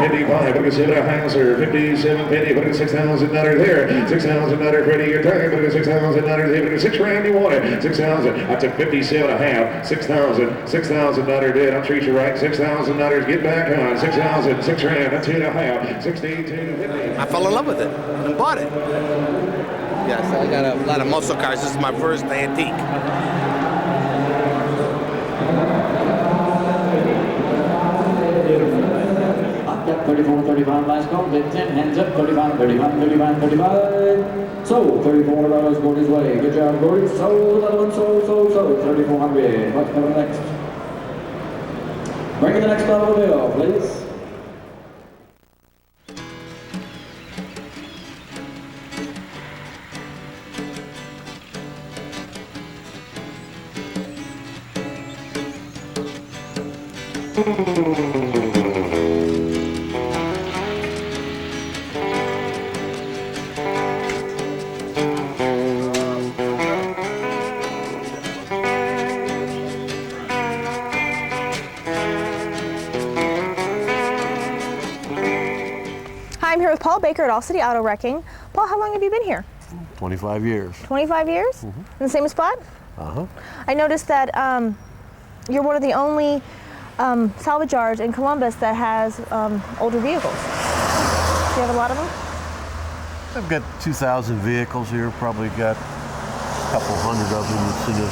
55, look at Sarah Hauser, 57 penny, look at $6,000 there. $6,000 credit your time, look at $6,000 there, look at $6 grand you want it. 6,000, I took 57 and a half, $6,000 bid, I'm treat you right, $6,000, get back on, 6,000, $6 grand, that's 2.5, 62.50. I fell in love with it and bought it. Yes, I got a lot of muscle cars. This is my first antique. I've got 34, 35 last call, bids in, hands up, 35, 35, 35, 35. Sold, $34 going his way. Good job, Gordy. Sold, another one, sold, 3,400. What's coming next? Bring in the next bottle of bill, please. Hi, I'm here with Paul Baker at All City Auto Wrecking. Paul, how long have you been here? 25 years. 25 years? Mm-hmm. In the same spot? Uh-huh. I noticed that you're one of the only salvage yards in Columbus that has older vehicles. Do you have a lot of them? I've got 2,000 vehicles here, probably got a couple hundred of them that's in the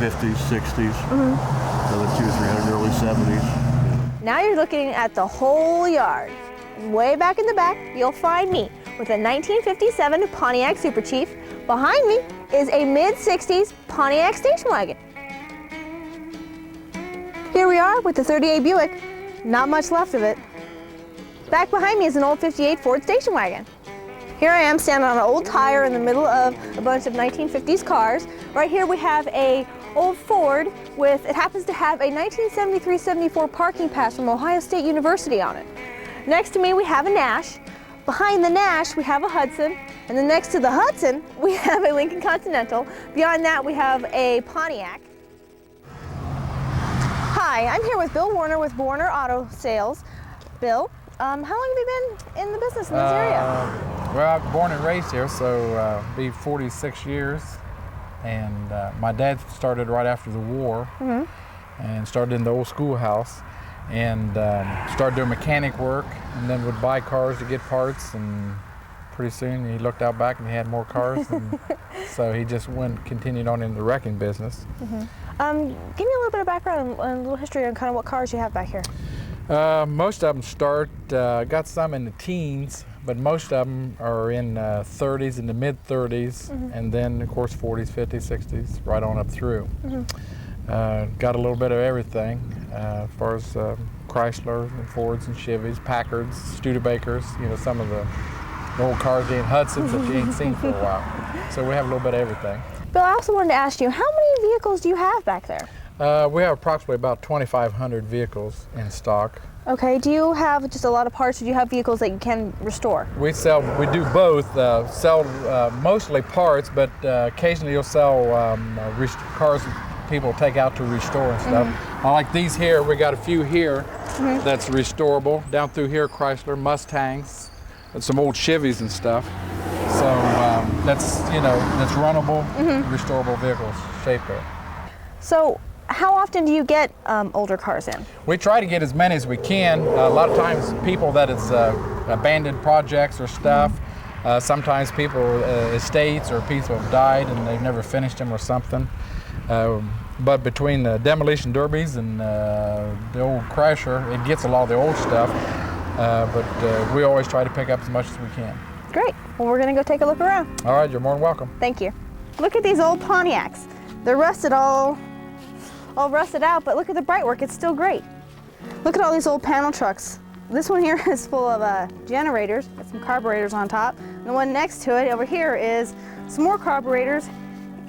50s, 60s, another 200 or 300 early 70s. Now you're looking at the whole yard. Way back in the back, you'll find me with a 1957 Pontiac Super Chief. Behind me is a mid-60s Pontiac station wagon. Here we are with the 38 Buick. Not much left of it. Back behind me is an old 58 Ford station wagon. Here I am standing on an old tire in the middle of a bunch of 1950s cars. Right here we have a old Ford with, it happens to have a 1973-74 parking pass from Ohio State University on it. Next to me we have a Nash. Behind the Nash we have a Hudson. And then next to the Hudson we have a Lincoln Continental. Beyond that we have a Pontiac. Hi, I'm here with Bill Warner with Warner Auto Sales. Bill, how long have you been in the business in this area? Well, I was born and raised here, so be 46 years. And my dad started right after the war and started in the old schoolhouse and started doing mechanic work and then would buy cars to get parts, and pretty soon he looked out back and he had more cars, and so he just continued on in the wrecking business. Give me a little bit of background and a little history on kind of what cars you have back here. Most of them start, got some in the teens, but most of them are in 30s, in the mid 30s, and then of course 40s, 50s, 60s, right on up through. Got a little bit of everything as far as Chrysler and Fords and Chevys, Packards, Studebakers, you know, some of the old cars being Hudsons that you ain't seen for a while. So we have a little bit of everything. Bill, I also wanted to ask you, how many vehicles do you have back there? We have approximately about 2,500 vehicles in stock. Okay, do you have just a lot of parts, or do you have vehicles that you can restore? We do both, sell mostly parts, but occasionally you'll sell cars people take out to restore and stuff. Like these here, we got a few here that's restorable. Down through here, Chrysler, Mustangs, and some old Chevys and stuff. So that's runnable, restorable vehicles, shaped there. So how often do you get older cars in? We try to get as many as we can. A lot of times people that is abandoned projects or stuff. Sometimes people, estates or people have died and they've never finished them or something. But between the demolition derbies and the old Crasher, it gets a lot of the old stuff. But we always try to pick up as much as we can. Great. Well, we're going to go take a look around. All right, you're more than welcome. Thank you. Look at these old Pontiacs. They're rusted all rusted out, but look at the bright work. It's still great. Look at all these old panel trucks. This one here is full of generators. Got some carburetors on top. And the one next to it over here is some more carburetors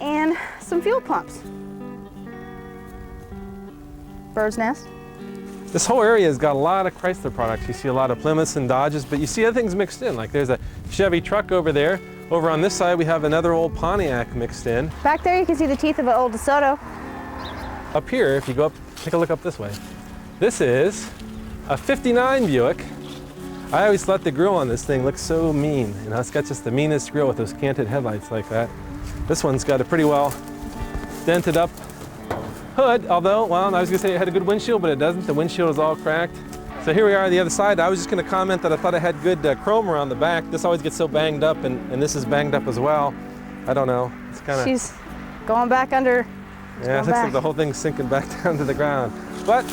and some fuel pumps. Bird's nest. This whole area has got a lot of Chrysler products. You see a lot of Plymouths and Dodges, but you see other things mixed in. Like there's a Chevy truck over there. Over on this side, we have another old Pontiac mixed in. Back there, you can see the teeth of an old DeSoto. Up here, if you go up, take a look up this way. This is a 59 Buick. I always thought the grille on this thing looked so mean. You know, it's got just the meanest grille with those canted headlights like that. This one's got a pretty well dented up hood, although, well, I was gonna say it had a good windshield, but it doesn't. The windshield is all cracked. So here we are on the other side. I was just gonna comment that I thought it had good chrome around the back. This always gets so banged up, and this is banged up as well. I don't know, it's kind of... She's going back under. Yeah, it looks like the whole thing's sinking back down to the ground. But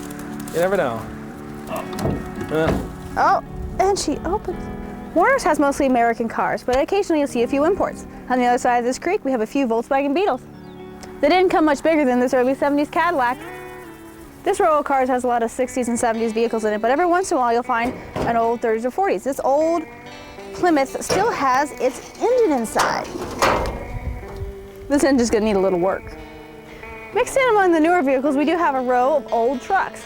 you never know. Oh, and she opens. Warner's has mostly American cars, but occasionally you'll see a few imports. On the other side of this creek, we have a few Volkswagen Beetles. They didn't come much bigger than this early 70s Cadillac. This row of cars has a lot of 60s and 70s vehicles in it, but every once in a while you'll find an old 30s or 40s. This old Plymouth still has its engine inside. This engine's gonna need a little work. Mixed in among the newer vehicles, we do have a row of old trucks.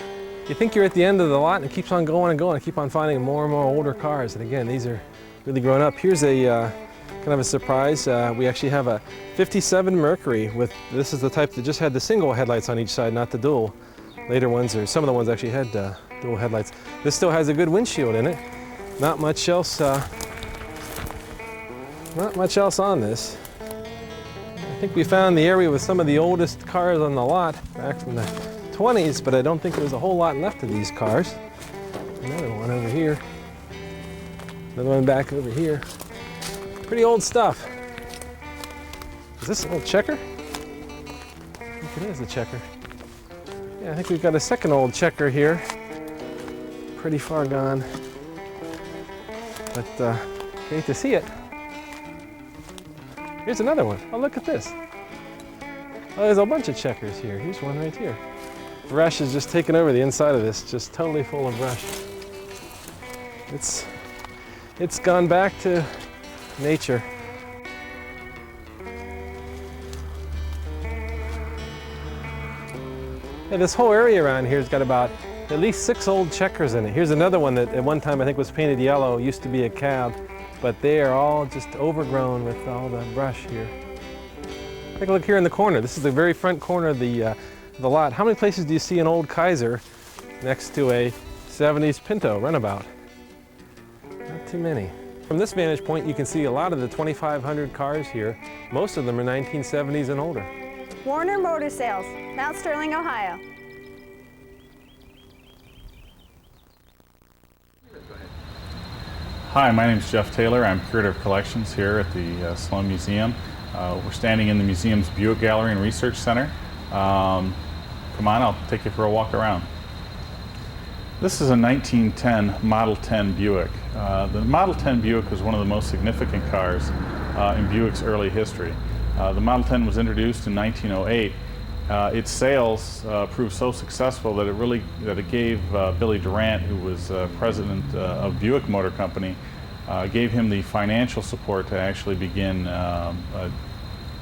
You think you're at the end of the lot, and it keeps on going and going. I keep on finding more and more older cars. And again, these are really grown up. Here's a kind of a surprise. We actually have a 57 Mercury with, this is the type that just had the single headlights on each side, not the dual. Later ones, or some of the ones actually had dual headlights. This still has a good windshield in it. Not much else on this. I think we found the area with some of the oldest cars on the lot back from the 20s, but I don't think there's a whole lot left of these cars. Another one over here. Another one back over here. Pretty old stuff. Is this an old Checker? I think it is a Checker. Yeah, I think we've got a second old Checker here. Pretty far gone. But great to see it. Here's another one. Oh, look at this. Oh, there's a bunch of Checkers here. Here's one right here. Brush is just taking over the inside of this, just totally full of brush. It's gone back to nature. Yeah, this whole area around here has got about at least 6 old Checkers in it. Here's another one that at one time I think was painted yellow, used to be a cab, but they are all just overgrown with all the brush here. Take a look here in the corner. This is the very front corner of the lot. How many places do you see an old Kaiser next to a 70s Pinto runabout? Not too many. From this vantage point, you can see a lot of the 2,500 cars here. Most of them are 1970s and older. Warner Motor Sales, Mount Sterling, Ohio. Hi, my name is Jeff Taylor. I'm Curator of Collections here at the Sloan Museum. We're standing in the museum's Buick Gallery and Research Center. Come on, I'll take you for a walk around. This is a 1910 Model 10 Buick. The Model 10 Buick was one of the most significant cars in Buick's early history. The Model 10 was introduced in 1908. Its sales proved so successful that it gave Billy Durant, who was president of Buick Motor Company, gave him the financial support to actually begin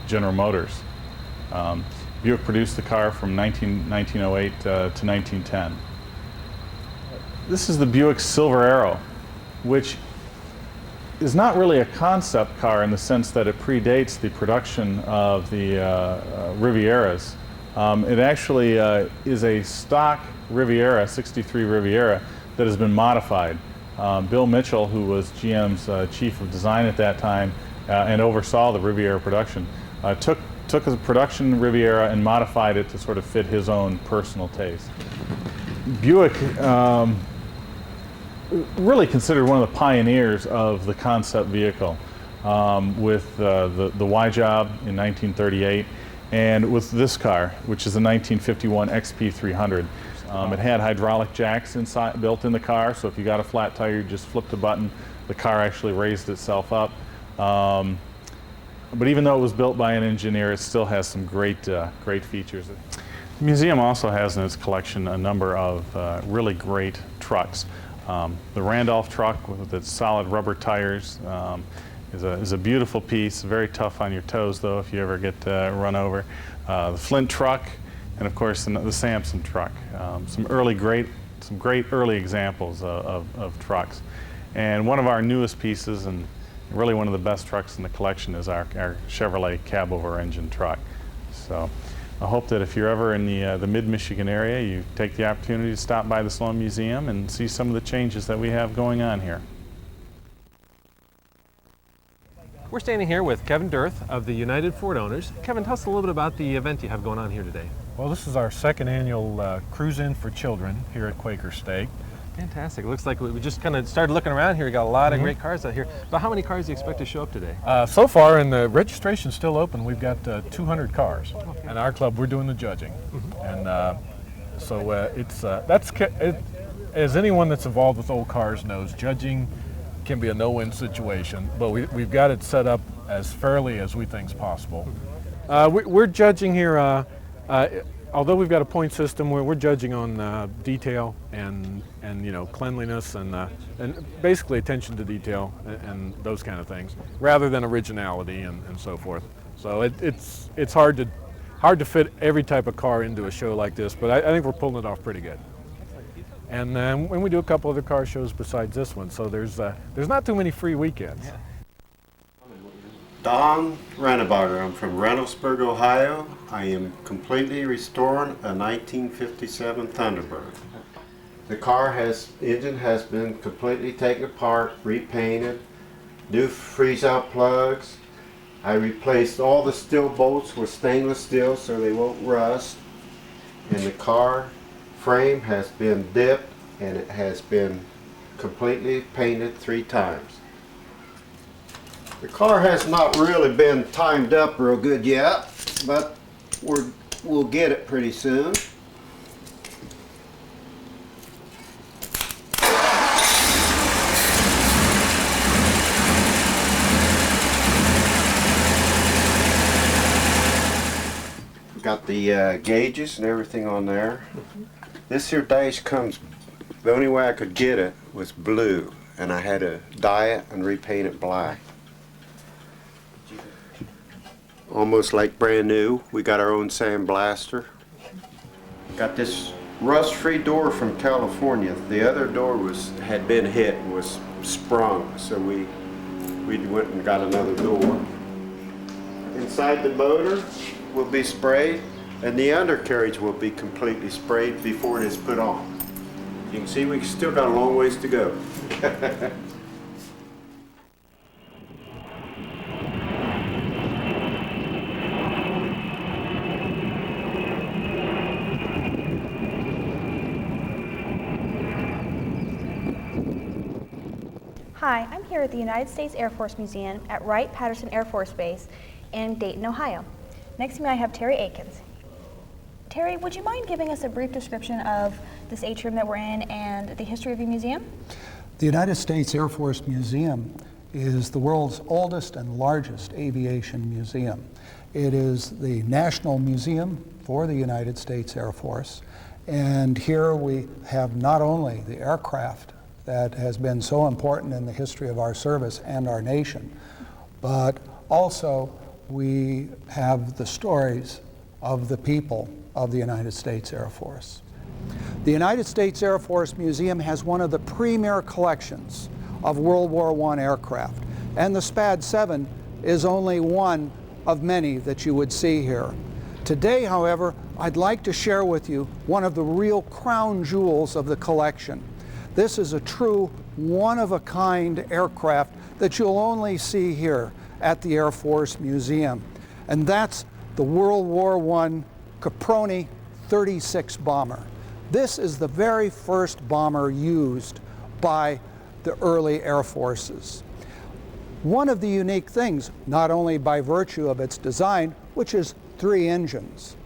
General Motors. Buick produced the car from 1908 to 1910. This is the Buick Silver Arrow, which is not really a concept car in the sense that it predates the production of the Rivieras. It actually is a stock Riviera, 63 Riviera, that has been modified. Bill Mitchell, who was GM's chief of design at that time and oversaw the Riviera production, took a production Riviera and modified it to sort of fit his own personal taste. Buick really considered one of the pioneers of the concept vehicle with the Y-Job in 1938 and with this car, which is a 1951 XP300. It had hydraulic jacks inside, built in the car, so if you got a flat tire, you just flipped a button, the car actually raised itself up. But even though it was built by an engineer, it still has some great features. The museum also has in its collection a number of really great trucks. The Randolph truck with its solid rubber tires is a beautiful piece, very tough on your toes though if you ever get run over. The Flint truck, and of course the Sampson truck. Some great early examples of trucks. And one of our newest pieces, and really one of the best trucks in the collection, is our Chevrolet cab-over engine truck. So I hope that if you're ever in the mid-Michigan area, you take the opportunity to stop by the Sloan Museum and see some of the changes that we have going on here. We're standing here with Kevin Dirth of the United Ford Owners. Kevin, tell us a little bit about the event you have going on here today. Well, this is our second annual Cruise-In for Children here at Quaker State. Fantastic. It looks like we just kind of started looking around here. We got a lot of great cars out here. But how many cars do you expect to show up today? So far, and the registration's still open, we've got 200 cars. Okay. And our club, we're doing the judging. And as anyone that's involved with old cars knows, judging can be a no-win situation, but we've got it set up as fairly as we think is possible. We're judging here, although we've got a point system, we're judging on detail and cleanliness and basically attention to detail and those kind of things, rather than originality and so forth. So it's hard to fit every type of car into a show like this, but I think we're pulling it off pretty good. And when we do a couple other car shows besides this one, so there's not too many free weekends. Yeah. Don Renabarter. I'm from Reynoldsburg, Ohio. I am completely restoring a 1957 Thunderbird. The engine has been completely taken apart, repainted, new freeze-out plugs. I replaced all the steel bolts with stainless steel so they won't rust. And the car frame has been dipped and it has been completely painted 3 times. The car has not really been timed up real good yet, but we'll get it pretty soon. Got the gauges and everything on there. This here dash comes, the only way I could get it was blue, and I had to dye it and repaint it black. Almost like brand new. We got our own sandblaster. Got this rust-free door from California. The other door had been hit and was sprung, so we went and got another door. Inside the motor will be sprayed, and the undercarriage will be completely sprayed before it is put on. You can see we still got a long ways to go. Hi, I'm here at the United States Air Force Museum at Wright-Patterson Air Force Base in Dayton, Ohio. Next to me I have Terry Aikens. Terry, would you mind giving us a brief description of this atrium that we're in and the history of your museum? The United States Air Force Museum is the world's oldest and largest aviation museum. It is the national museum for the United States Air Force, and here we have not only the aircraft that has been so important in the history of our service and our nation, but also we have the stories of the people of the United States Air Force. The United States Air Force Museum has one of the premier collections of World War I aircraft, and the SPAD 7 is only one of many that you would see here. Today, however, I'd like to share with you one of the real crown jewels of the collection. This is a true one-of-a-kind aircraft that you'll only see here at the Air Force Museum, and that's the World War I Caproni 36 bomber. This is the very first bomber used by the early Air Forces. One of the unique things, not only by virtue of its design, which is 3 engines.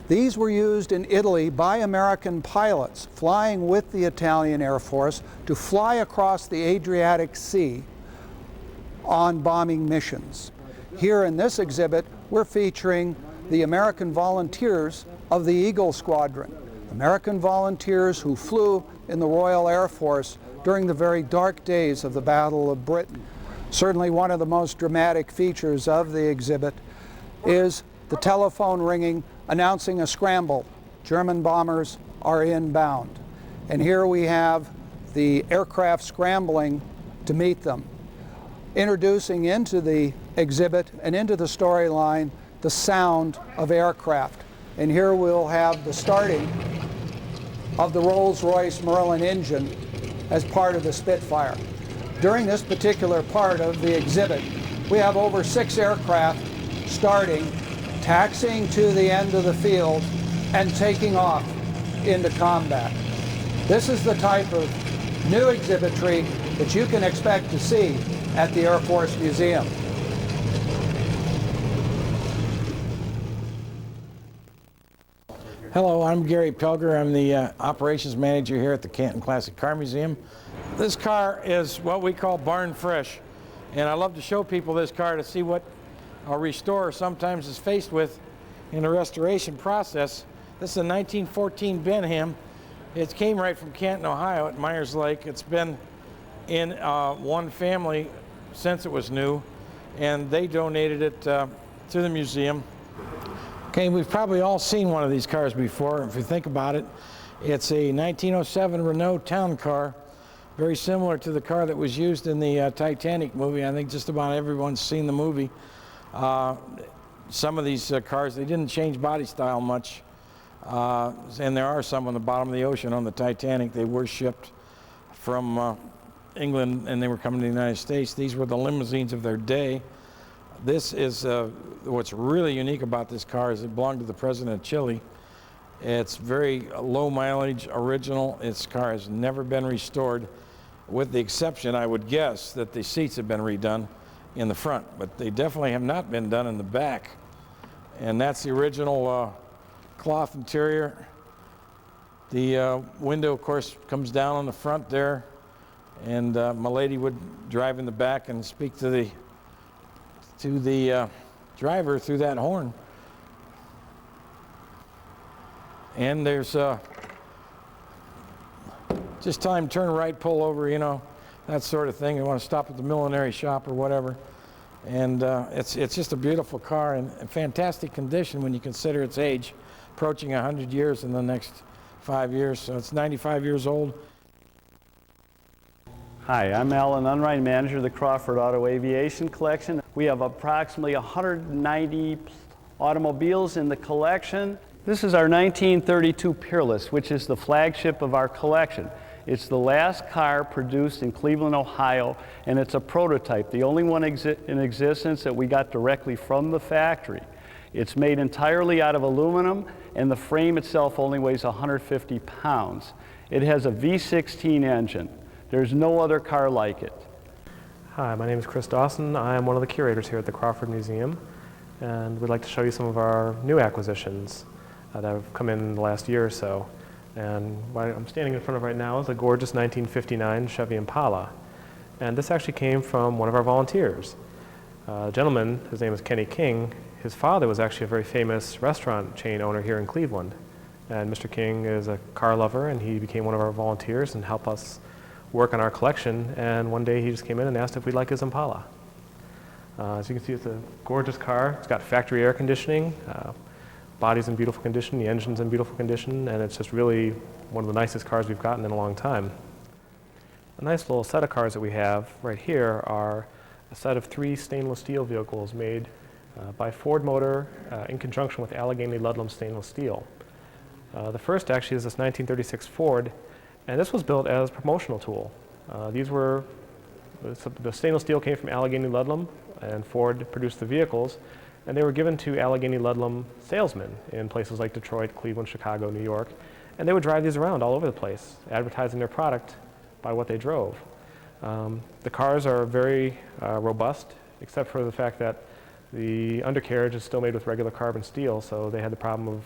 These were used in Italy by American pilots flying with the Italian Air Force to fly across the Adriatic Sea on bombing missions. Here in this exhibit, we're featuring the American volunteers of the Eagle Squadron, American volunteers who flew in the Royal Air Force during the very dark days of the Battle of Britain. Certainly one of the most dramatic features of the exhibit is the telephone ringing announcing a scramble. German bombers are inbound. And here we have the aircraft scrambling to meet them. Introducing into the exhibit and into the storyline the sound of aircraft. And here we'll have the starting of the Rolls-Royce Merlin engine as part of the Spitfire. During this particular part of the exhibit, we have over 6 aircraft starting, taxiing to the end of the field, and taking off into combat. This is the type of new exhibitry that you can expect to see at the Air Force Museum. Hello, I'm Gary Pelger. I'm the operations manager here at the Canton Classic Car Museum. This car is what we call barn fresh, and I love to show people this car to see what a restorer sometimes is faced with in the restoration process. This is a 1914 Benham. It came right from Canton, Ohio at Myers Lake. It's been in one family since it was new, and they donated it to the museum. Okay, we've probably all seen one of these cars before. If you think about it, it's a 1907 Renault town car, very similar to the car that was used in the Titanic movie. I think just about everyone's seen the movie. Some of these cars, they didn't change body style much, and there are some on the bottom of the ocean on the Titanic. They were shipped from England and they were coming to the United States. These were the limousines of their day. This is what's really unique about this car is it belonged to the President of Chile. It's very low mileage, original. This car has never been restored, with the exception, I would guess, that the seats have been redone in the front, but they definitely have not been done in the back. And that's the original cloth interior. The window, of course, comes down on the front there, and my lady would drive in the back and speak to the driver through that horn. And there's just tell him turn right, pull over, you know, that sort of thing. You want to stop at the millinery shop or whatever. And it's just a beautiful car and in fantastic condition when you consider its age. approaching 100 years in the next 5 years, so it's 95 years old. Hi, I'm Alan Unrein, manager of the Crawford Auto Aviation Collection. We have approximately 190 automobiles in the collection. This is our 1932 Peerless, which is the flagship of our collection. It's the last car produced in Cleveland, Ohio, and it's a prototype, the only one in existence that we got directly from the factory. It's made entirely out of aluminum, and the frame itself only weighs 150 pounds. It has a V16 engine. There's no other car like it. Hi, my name is Chris Dawson. I am one of the curators here at the Crawford Museum, and we'd like to show you some of our new acquisitions that have come in the last year or so. And what I'm standing in front of right now is a gorgeous 1959 Chevy Impala. And this actually came from one of our volunteers. A gentleman, his name is Kenny King. His father was actually a very famous restaurant chain owner here in Cleveland. And Mr. King is a car lover, and he became one of our volunteers and helped us work on our collection, and one day he just came in and asked if we'd like his Impala. As you can see, it's a gorgeous car. It's got factory air conditioning, body's in beautiful condition, the engine's in beautiful condition, and it's just really one of the nicest cars we've gotten in a long time. A nice little set of cars that we have right here are a set of 3 stainless steel vehicles made by Ford Motor in conjunction with Allegheny Ludlam Stainless Steel. The first actually is this 1936 Ford, and this was built as a promotional tool. The stainless steel came from Allegheny Ludlam, and Ford produced the vehicles, and they were given to Allegheny Ludlam salesmen in places like Detroit, Cleveland, Chicago, New York, and they would drive these around all over the place, advertising their product by what they drove. The cars are very robust, except for the fact that the undercarriage is still made with regular carbon steel, so they had the problem of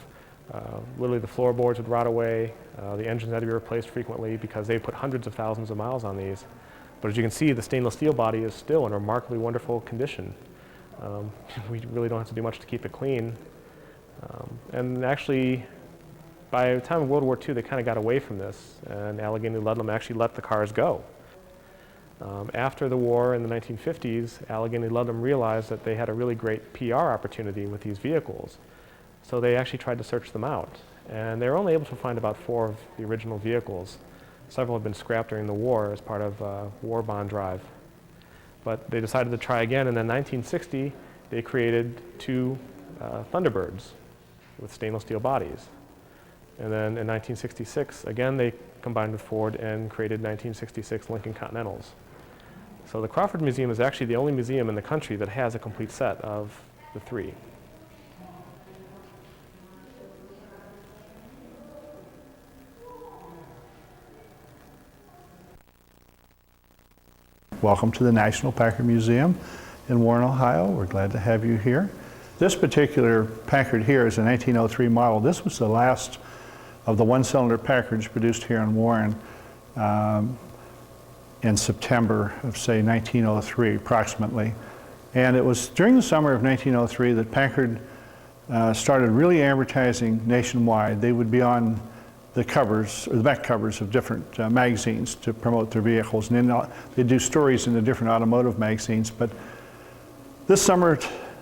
literally the floorboards would rot away, the engines had to be replaced frequently because they put hundreds of thousands of miles on these. But as you can see, the stainless steel body is still in remarkably wonderful condition. We really don't have to do much to keep it clean. And actually, by the time of World War II, they kind of got away from this, and Allegheny Ludlam actually let the cars go. After the war in the 1950s, Allegheny Ludlam realized that they had a really great PR opportunity with these vehicles. So they actually tried to search them out, and they were only able to find about 4 of the original vehicles. Several had been scrapped during the war as part of a war bond drive. But they decided to try again, and in 1960, they created 2 Thunderbirds with stainless steel bodies. And then in 1966, again, they combined with Ford and created 1966 Lincoln Continentals. So the Crawford Museum is actually the only museum in the country that has a complete set of the 3. Welcome to the National Packard Museum in Warren, Ohio. We're glad to have you here. This particular Packard here is a 1903 model. This was the last of the 1-cylinder Packards produced here in Warren in September of, say, 1903 approximately. And it was during the summer of 1903 that Packard started really advertising nationwide. They would be on the covers, or the back covers of different magazines to promote their vehicles. And then they do stories in the different automotive magazines. But this summer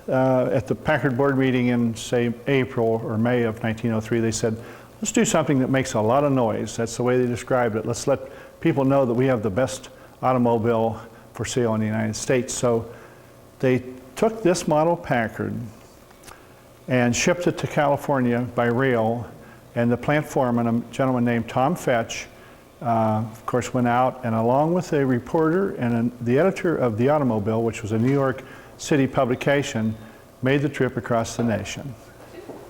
at the Packard board meeting in, say, April or May of 1903, they said, let's do something that makes a lot of noise. That's the way they described it. Let's let people know that we have the best automobile for sale in the United States. So they took this model Packard and shipped it to California by rail. And the plant foreman, a gentleman named Tom Fetch, of course, went out, and along with a reporter and the editor of The Automobile, which was a New York City publication, made the trip across the nation.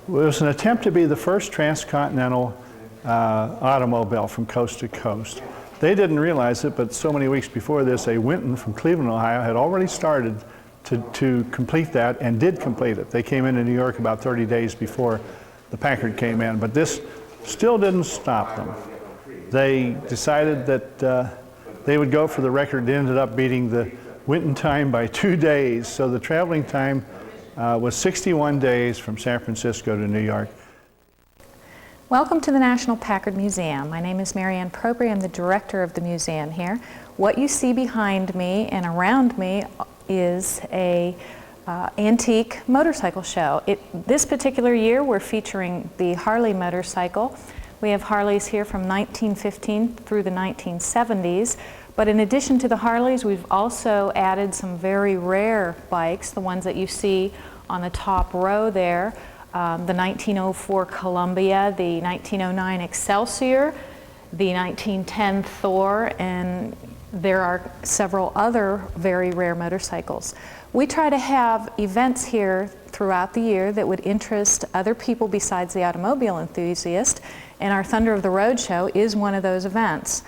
It was an attempt to be the first transcontinental automobile from coast to coast. They didn't realize it, but so many weeks before this, a Winton from Cleveland, Ohio, had already started to complete that and did complete it. They came into New York about 30 days before the Packard came in, but this still didn't stop them. They decided that they would go for the record. They ended up beating the Winton time by 2 days, so the traveling time was 61 days from San Francisco to New York. Welcome to the National Packard Museum. My name is Marianne Propri. I'm the director of the museum here. What you see behind me and around me is a antique motorcycle show. This particular year we're featuring the Harley motorcycle. We have Harleys here from 1915 through the 1970s, but in addition to the Harleys, we've also added some very rare bikes, the ones that you see on the top row there, the 1904 Columbia, the 1909 Excelsior, the 1910 Thor, and there are several other very rare motorcycles. We try to have events here throughout the year that would interest other people besides the automobile enthusiast, and our Thunder of the Road show is one of those events.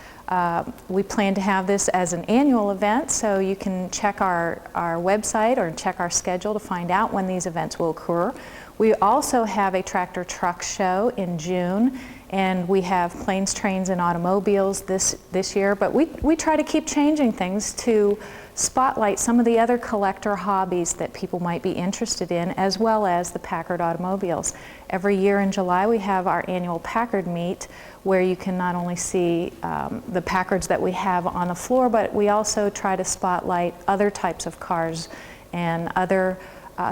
We plan to have this as an annual event, so you can check our website or check our schedule to find out when these events will occur. We also have a tractor truck show in June, and we have planes, trains, and automobiles this year, but we try to keep changing things to spotlight some of the other collector hobbies that people might be interested in, as well as the Packard automobiles. Every year in July we have our annual Packard meet, where you can not only see the Packards that we have on the floor, but we also try to spotlight other types of cars and other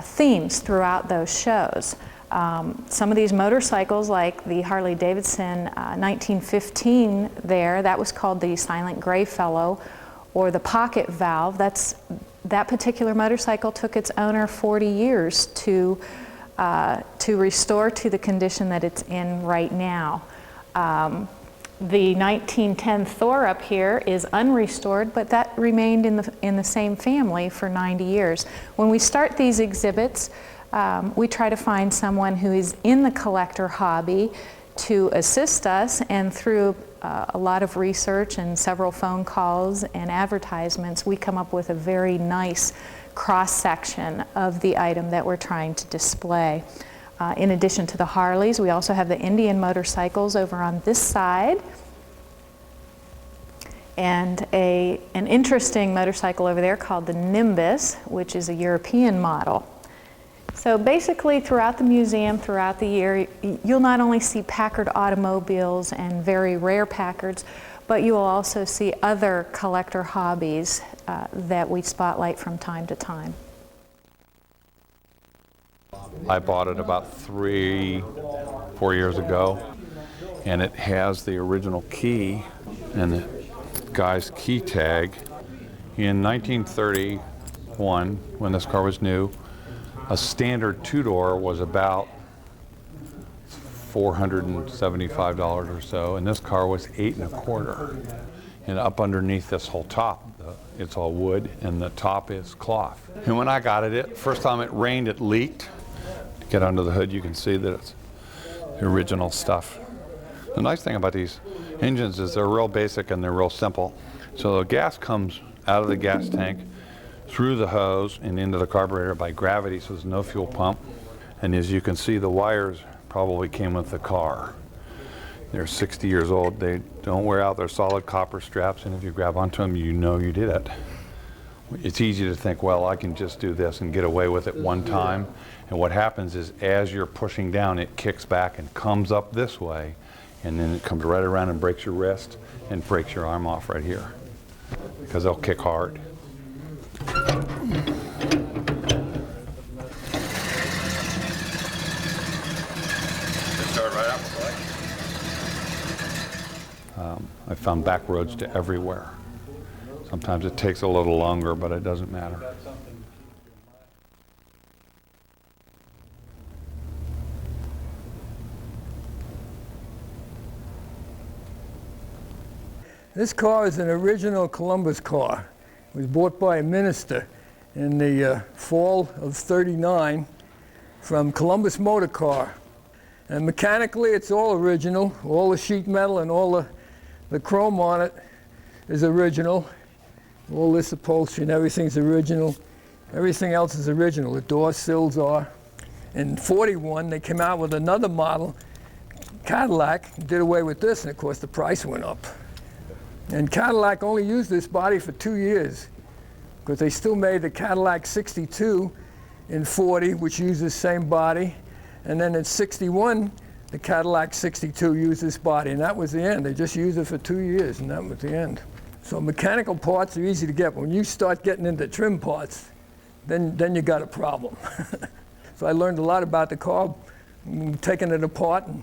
themes throughout those shows. Some of these motorcycles, like the Harley Davidson 1915 there, that was called the Silent Gray Fellow, or the Pocket Valve. That particular motorcycle took its owner 40 years to restore to the condition that it's in right now. The 1910 Thor up here is unrestored, but that remained in the same family for 90 years. When we start these exhibits, we try to find someone who is in the collector hobby to assist us, and through a lot of research and several phone calls and advertisements, we come up with a very nice cross-section of the item that we're trying to display. In addition to the Harleys, we also have the Indian motorcycles over on this side, and an interesting motorcycle over there called the Nimbus, which is a European model. So basically, throughout the museum, throughout the year, you'll not only see Packard automobiles and very rare Packards, but you will also see other collector hobbies that we spotlight from time to time. I bought it about 3-4 years ago, and it has the original key and the guy's key tag. In 1931, when this car was new, a standard two-door was about $475 or so, and this car was $8 1/4. And up underneath this whole top, it's all wood, and the top is cloth. And when I got it, first time it rained, it leaked. Get under the hood, you can see that it's the original stuff. The nice thing about these engines is they're real basic and they're real simple. So the gas comes out of the gas tank, through the hose and into the carburetor by gravity, so there's no fuel pump. And as you can see, the wires probably came with the car. They're 60 years old. They don't wear out. They're solid copper straps, and if you grab onto them, you know you did it. It's easy to think, well, I can just do this and get away with it one time. And what happens is, as you're pushing down, it kicks back and comes up this way, and then it comes right around and breaks your wrist and breaks your arm off right here, because they'll kick hard. I found back roads to everywhere. Sometimes it takes a little longer, but it doesn't matter. This car is an original Columbus car. It was bought by a minister in the fall of '39 from Columbus Motor Car. And mechanically, it's all original. All the sheet metal and all the chrome on it is original. All this upholstery and everything's original. Everything else is original. The door sills are. In '41, they came out with another model, Cadillac, did away with this, and of course the price went up. And Cadillac only used this body for 2 years, because they still made the Cadillac 62 in '40, which used the same body. And then in '61, the Cadillac 62 used this body, and that was the end. They just used it for 2 years, and that was the end. So mechanical parts are easy to get. When you start getting into trim parts, then you got a problem. So I learned a lot about the car, taking it apart and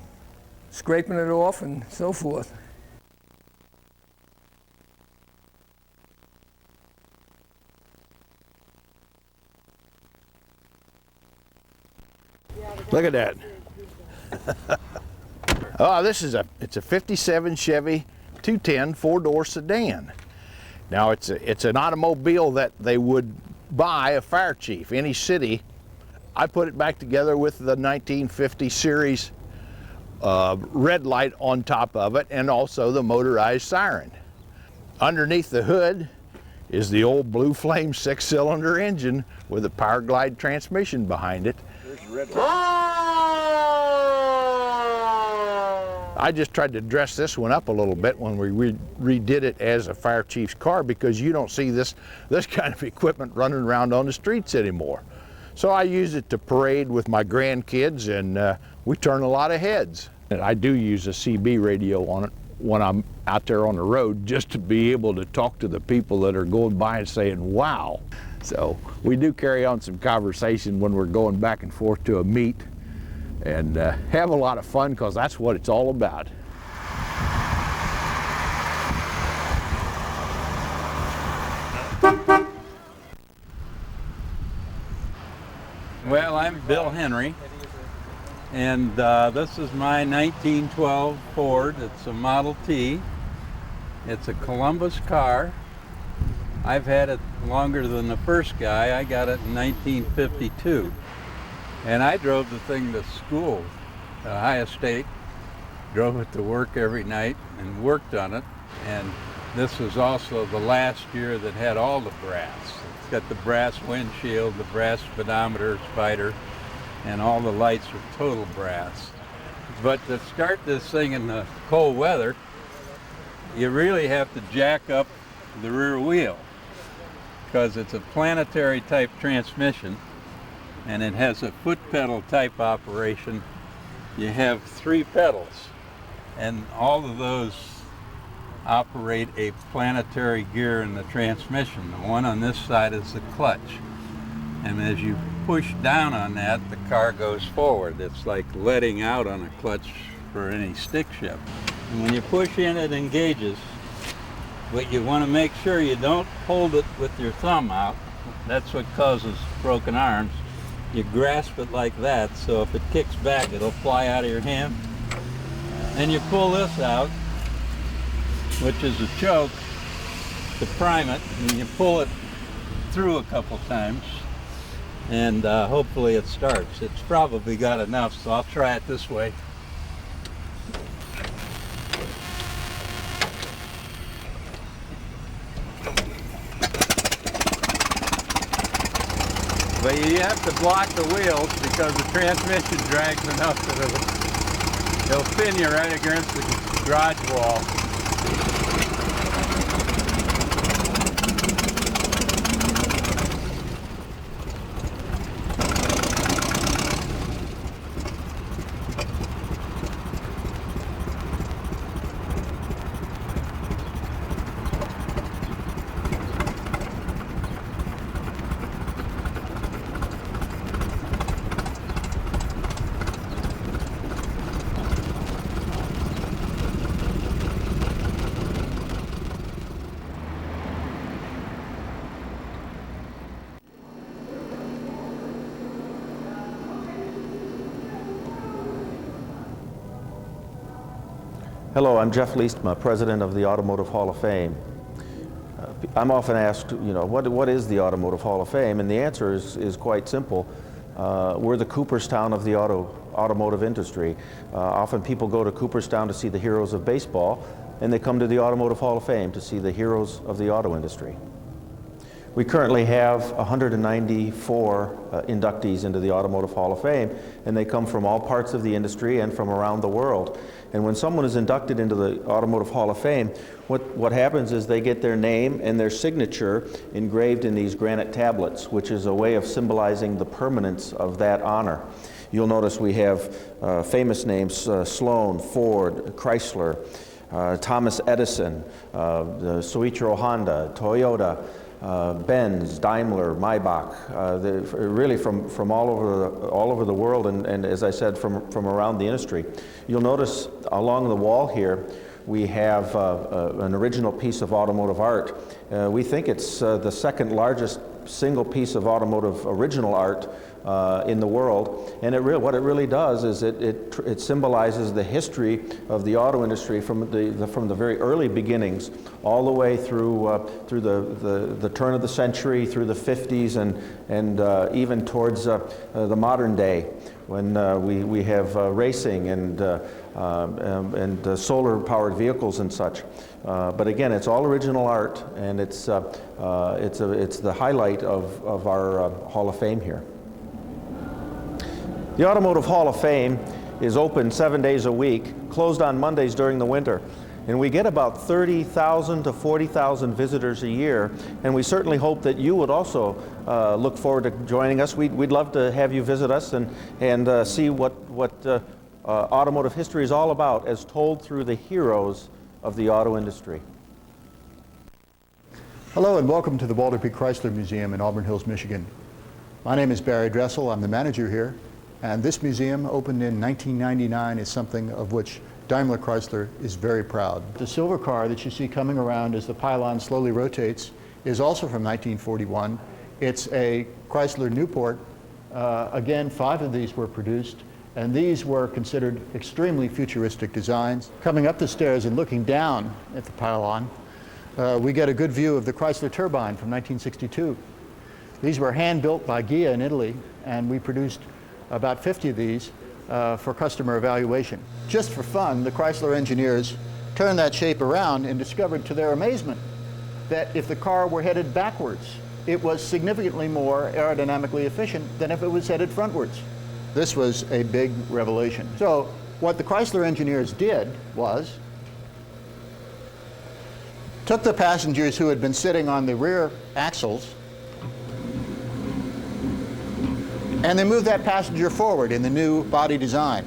scraping it off and so forth. Look at that. Oh, it's a 57 Chevy 210 four-door sedan. Now it's an automobile that they would buy a fire chief, any city. I put it back together with the 1950 series red light on top of it and also the motorized siren. Underneath the hood is the old Blue Flame 6-cylinder engine with a Power Glide transmission behind it. I just tried to dress this one up a little bit when we redid it as a fire chief's car, because you don't see this kind of equipment running around on the streets anymore. So I use it to parade with my grandkids, and we turn a lot of heads. And I do use a CB radio on it when I'm out there on the road, just to be able to talk to the people that are going by and saying, wow. So we do carry on some conversation when we're going back and forth to a meet, and have a lot of fun, because that's what it's all about. Well, I'm Bill Henry, and this is my 1912 Ford. It's a Model T. It's a Columbus car. I've had it longer than the first guy. I got it in 1952. And I drove the thing to school, Ohio State, drove it to work every night and worked on it. And this was also the last year that had all the brass. It's got the brass windshield, the brass speedometer, spider, and all the lights are total brass. But to start this thing in the cold weather, you really have to jack up the rear wheel, because it's a planetary type transmission, and it has a foot pedal type operation. You have 3 pedals, and all of those operate a planetary gear in the transmission. The one on this side is the clutch, and as you push down on that, the car goes forward. It's like letting out on a clutch for any stick shift. And when you push in, it engages, but you want to make sure you don't hold it with your thumb out. That's what causes broken arms. You grasp it like that, so if it kicks back, it'll fly out of your hand. Then you pull this out, which is a choke, to prime it, and you pull it through a couple times, and hopefully it starts. It's probably got enough, so I'll try it this way. But you have to block the wheels, because the transmission drags enough that it'll pin you right against the garage wall. Hello, I'm Jeff Liestma, President of the Automotive Hall of Fame. I'm often asked, what is the Automotive Hall of Fame? And the answer is quite simple. We're the Cooperstown of the automotive industry. Often people go to Cooperstown to see the heroes of baseball, and they come to the Automotive Hall of Fame to see the heroes of the auto industry. We currently have 194 inductees into the Automotive Hall of Fame, and they come from all parts of the industry and from around the world. And when someone is inducted into the Automotive Hall of Fame, what happens is they get their name and their signature engraved in these granite tablets, which is a way of symbolizing the permanence of that honor. You'll notice we have famous names, Sloan, Ford, Chrysler, Thomas Edison, Soichiro Honda, Toyota, Benz, Daimler, Maybach, really from all over the world, and as I said, from around the industry. You'll notice along the wall here we have an original piece of automotive art. We think it's the second largest single piece of automotive original art in the world, and what it really does is it symbolizes the history of the auto industry from the very early beginnings all the way through the turn of the century, through the 50s, and even towards the modern day, when we have racing and solar-powered vehicles and such. But again, it's all original art, and it's the highlight of our Hall of Fame here. The Automotive Hall of Fame is open 7 days a week, closed on Mondays during the winter. And we get about 30,000 to 40,000 visitors a year, and we certainly hope that you would also look forward to joining us. We'd love to have you visit us and see what automotive history is all about, as told through the heroes of the auto industry. Hello and welcome to the Walter P. Chrysler Museum in Auburn Hills, Michigan. My name is Barry Dressel. I'm the manager here, and this museum, opened in 1999, is something of which Daimler Chrysler is very proud. The silver car that you see coming around as the pylon slowly rotates is also from 1941. It's a Chrysler Newport. Again, 5 of these were produced, and these were considered extremely futuristic designs. Coming up the stairs and looking down at the pylon, we get a good view of the Chrysler turbine from 1962. These were hand-built by Ghia in Italy, and we produced about 50 of these for customer evaluation. Just for fun, the Chrysler engineers turned that shape around and discovered to their amazement that if the car were headed backwards, it was significantly more aerodynamically efficient than if it was headed frontwards. This was a big revelation. So what the Chrysler engineers did was took the passengers who had been sitting on the rear axles, and they moved that passenger forward in the new body design.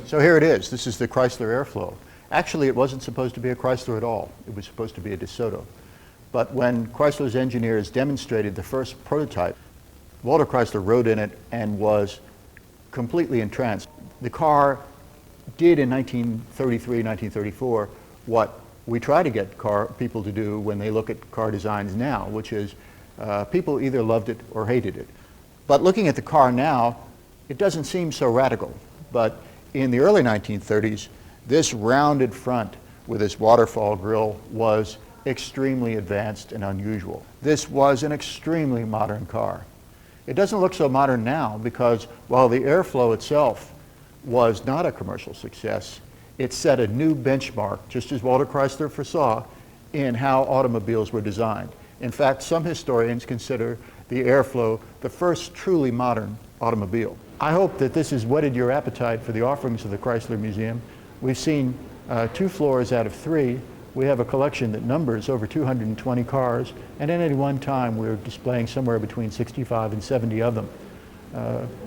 So here it is. This is the Chrysler Airflow. Actually, it wasn't supposed to be a Chrysler at all. It was supposed to be a DeSoto. But when Chrysler's engineers demonstrated the first prototype, Walter Chrysler rode in it and was completely entranced. The car did in 1933, 1934 what we try to get people to do when they look at car designs now, which is people either loved it or hated it. But looking at the car now, it doesn't seem so radical. But in the early 1930s, this rounded front with this waterfall grille was extremely advanced and unusual. This was an extremely modern car. It doesn't look so modern now because while the Airflow itself was not a commercial success, it set a new benchmark, just as Walter Chrysler foresaw, in how automobiles were designed. In fact, some historians consider the Airflow the first truly modern automobile. I hope that this has whetted your appetite for the offerings of the Chrysler Museum. We've seen 2 floors out of 3. We have a collection that numbers over 220 cars, and at any one time we're displaying somewhere between 65 and 70 of them.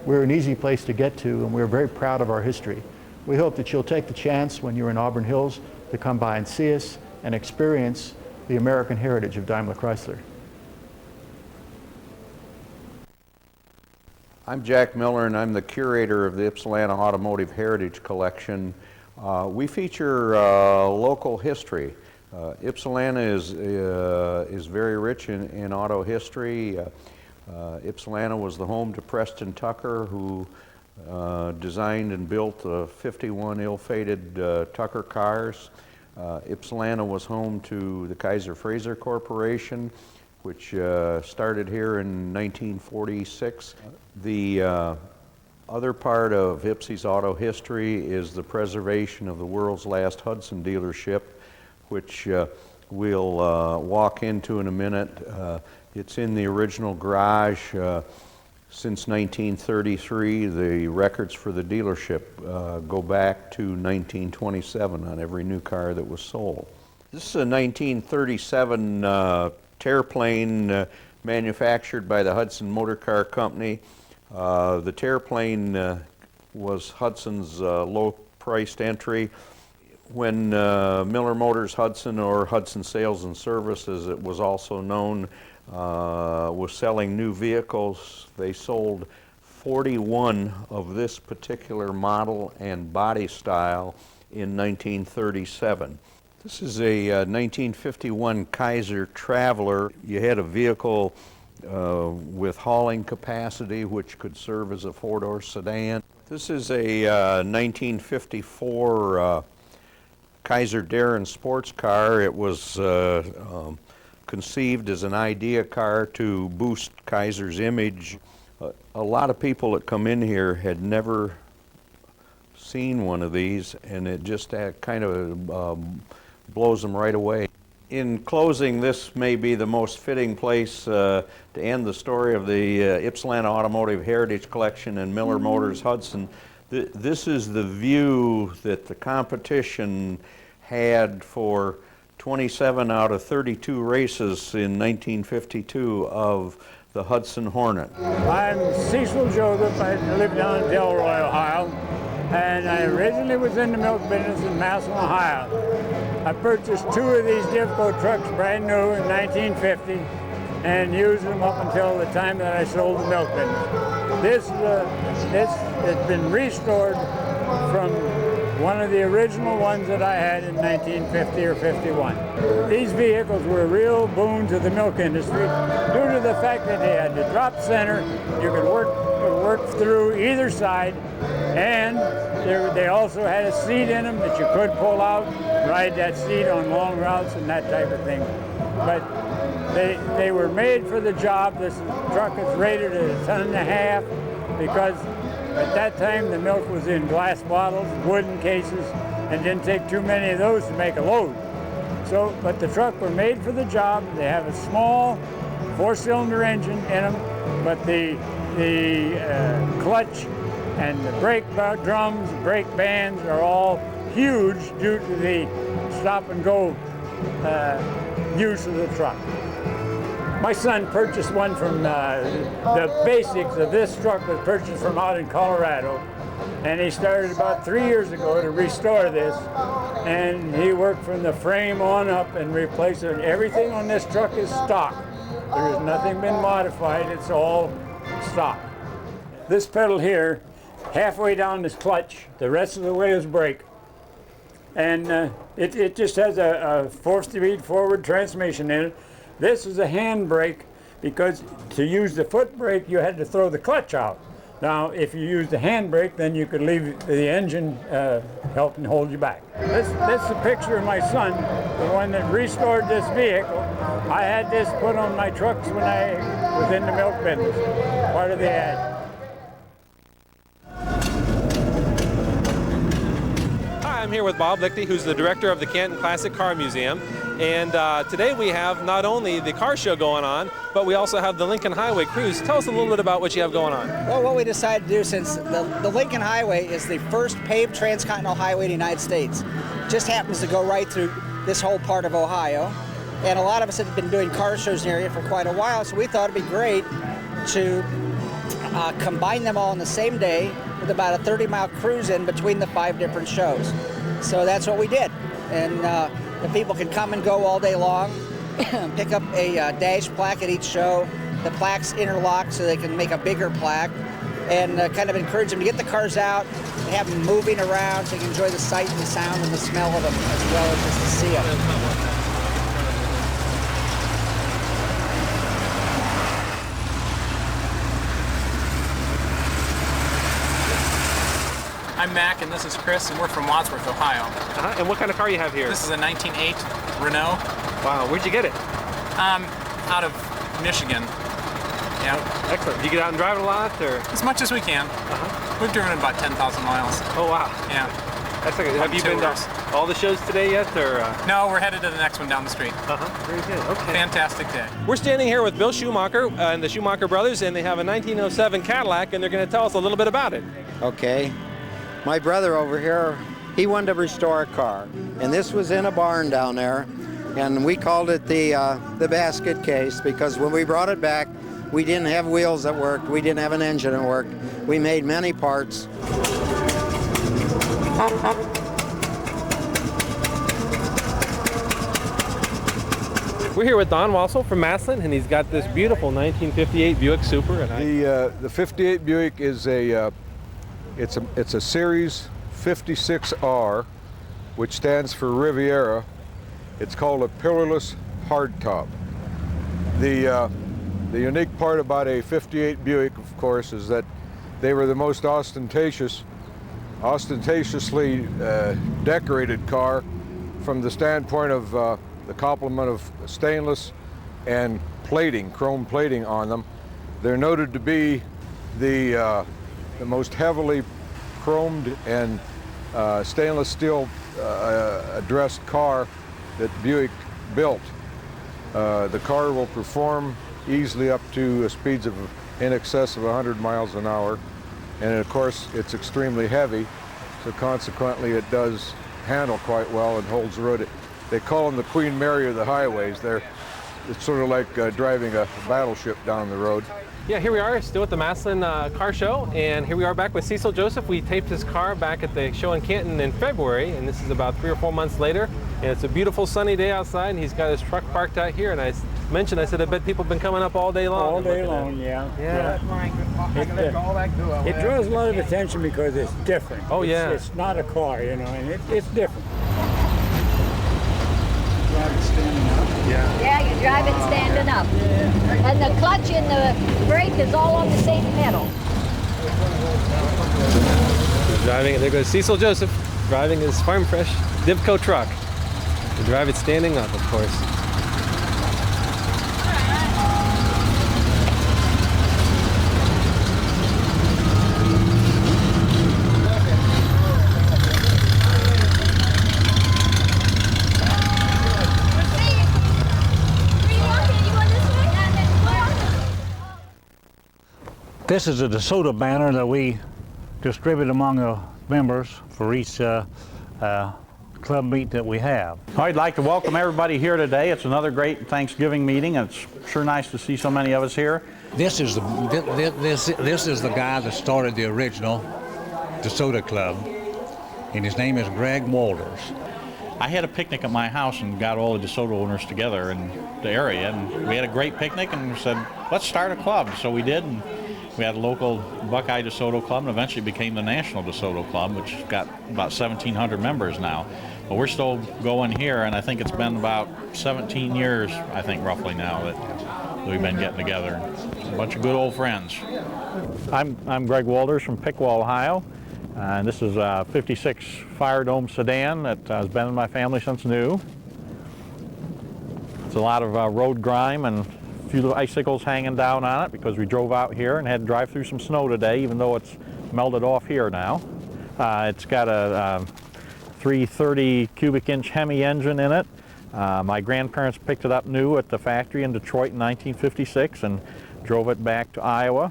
We're an easy place to get to, and we're very proud of our history. We hope that you'll take the chance when you're in Auburn Hills to come by and see us and experience the American heritage of Daimler Chrysler. I'm Jack Miller, and I'm the curator of the Ypsilanti Automotive Heritage Collection. We feature local history. Ypsilanti is very rich in auto history. Ypsilanti was the home to Preston Tucker, who designed and built 51 ill-fated Tucker cars. Ypsilanti was home to the Kaiser Frazer Corporation, which started here in 1946. The other part of Ypsi's auto history is the preservation of the world's last Hudson dealership, which we'll walk into in a minute. It's in the original garage. Since 1933, the records for the dealership go back to 1927 on every new car that was sold. This is a 1937 Terraplane manufactured by the Hudson Motor Car Company. The Terraplane was Hudson's low-priced entry. When Miller Motors Hudson, or Hudson Sales and Service as it was also known, was selling new vehicles, they sold 41 of this particular model and body style in 1937. This is a 1951 Kaiser Traveler. You had a vehicle with hauling capacity which could serve as a four-door sedan. This is a 1954 Kaiser Darren sports car. It was conceived as an idea car to boost Kaiser's image. A lot of people that come in here had never seen one of these, and it just kind of blows them right away. In closing, this may be the most fitting place to end the story of the Ypsilanti Automotive Heritage Collection and Miller Motors Hudson. This is the view that the competition had for 27 out of 32 races in 1952 of the Hudson Hornet. I'm Cecil Joseph. I live down in Delroy, Ohio, and I originally was in the milk business in Massillon, Ohio. I purchased 2 of these Divco trucks brand new in 1950 and used them up until the time that I sold the milk business. This has been restored from one of the original ones that I had in 1950 or 51. These vehicles were a real boon to the milk industry due to the fact that they had the drop center. You could work through either side, and they also had a seat in them that you could pull out, ride that seat on long routes and that type of thing. But they were made for the job. This truck is rated at 1.5 tons because at that time the milk was in glass bottles, wooden cases, and didn't take too many of those to make a load. So, but the truck were made for the job. They have a small 4-cylinder engine in them, but the clutch and the brake drums, brake bands are all huge due to the stop-and-go use of the truck. My son purchased one from, the basics of this truck was purchased from out in Colorado, and he started about 3 years ago to restore this, and he worked from the frame on up and replaced it. Everything on this truck is stock. There's nothing been modified, it's all stock. This pedal here, halfway down this clutch, the rest of the way is brake. And it just has a 4-speed forward transmission in it. This is a hand brake because to use the foot brake you had to throw the clutch out. Now if you use the hand brake then you could leave the engine helping hold you back. That's a picture of my son, the one that restored this vehicle. I had this put on my trucks when I was in the milk business, part of the ad. Hi, I'm here with Bob Lichty, who's the director of the Canton Classic Car Museum. And today we have not only the car show going on, but we also have the Lincoln Highway Cruise. Tell us a little bit about what you have going on. Well, what we decided to do, since the Lincoln Highway is the first paved transcontinental highway in the United States, just happens to go right through this whole part of Ohio. And a lot of us have been doing car shows in the area for quite a while, so we thought it'd be great to combine them all in the same day with about a 30-mile cruise in between the 5 different shows. So that's what we did. And the people can come and go all day long, pick up a dash plaque at each show. The plaques interlock so they can make a bigger plaque, and kind of encourage them to get the cars out and have them moving around so you can enjoy the sight and the sound and the smell of them as well as just to see them. I'm Mac, and this is Chris, and we're from Wadsworth, Ohio. And what kind of car you have here? This is a 1908 Renault. Wow, where'd you get it? Out of Michigan. Yeah. Excellent. Do you get out and drive it a lot, or? As much as we can. We've driven it about 10,000 miles. Oh, wow. Yeah. That's like, have you been to all the shows today yet, or? No, we're headed to the next one down the street. Very good. Okay. Fantastic day. We're standing here with Bill Schumacher and the Schumacher brothers, and they have a 1907 Cadillac, and they're going to tell us a little bit about it. Okay. My brother over here, he wanted to restore a car, and this was in a barn down there, and we called it the basket case because when we brought it back, we didn't have wheels that worked, we didn't have an engine that worked. We made many parts. We're here with Don Wassel from Massillon, and he's got this beautiful 1958 Buick Super. And the 58 Buick is it's a Series 56R, which stands for Riviera. It's called a pillarless hardtop. The unique part about a 58 Buick, of course, is that they were the most ostentatiously decorated car from the standpoint of the complement of stainless and plating, chrome plating on them. They're noted to be the most heavily chromed and stainless steel addressed car that Buick built. The car will perform easily up to speeds of in excess of 100 miles an hour, and of course it's extremely heavy, so consequently it does handle quite well and holds the road. They call them the Queen Mary of the highways. It's sort of like driving a battleship down the road. Yeah, here we are, still at the Massillon Car Show, and here we are back with Cecil Joseph. We taped his car back at the show in Canton in February, and this is about 3 or 4 months later, and it's a beautiful sunny day outside, and he's got his truck parked out here, and I mentioned, I said, I bet people have been coming up all day long. All day long, yeah. Yeah. It draws a lot of attention because it's different. Oh, yeah. It's not a car, you know, and it's different. Yeah, you drive it standing up. And the clutch and the brake is all on the same pedal. Driving, there goes Cecil Joseph, driving his Farm Fresh Divco truck. You drive it standing up, of course. This is a DeSoto banner that we distribute among the members for each club meet that we have. I'd like to welcome everybody here today. It's another great Thanksgiving meeting, and it's sure nice to see so many of us here. This is the guy that started the original DeSoto Club, and his name is Greg Walters. I had a picnic at my house and got all the DeSoto owners together in the area, and we had a great picnic and said, let's start a club. So we did. And we had a local Buckeye DeSoto Club, and eventually became the National DeSoto Club, which has got about 1,700 members now. But we're still going here, and I think it's been about 17 years, I think, roughly now, that we've been getting together. A bunch of good old friends. I'm Greg Walters from Piqua, Ohio, and this is a 56 Fire Dome sedan that has been in my family since new. It's a lot of road grime and a few icicles hanging down on it because we drove out here and had to drive through some snow today, even though it's melted off here now. It's got a 330 cubic inch Hemi engine in it. My grandparents picked it up new at the factory in Detroit in 1956 and drove it back to Iowa.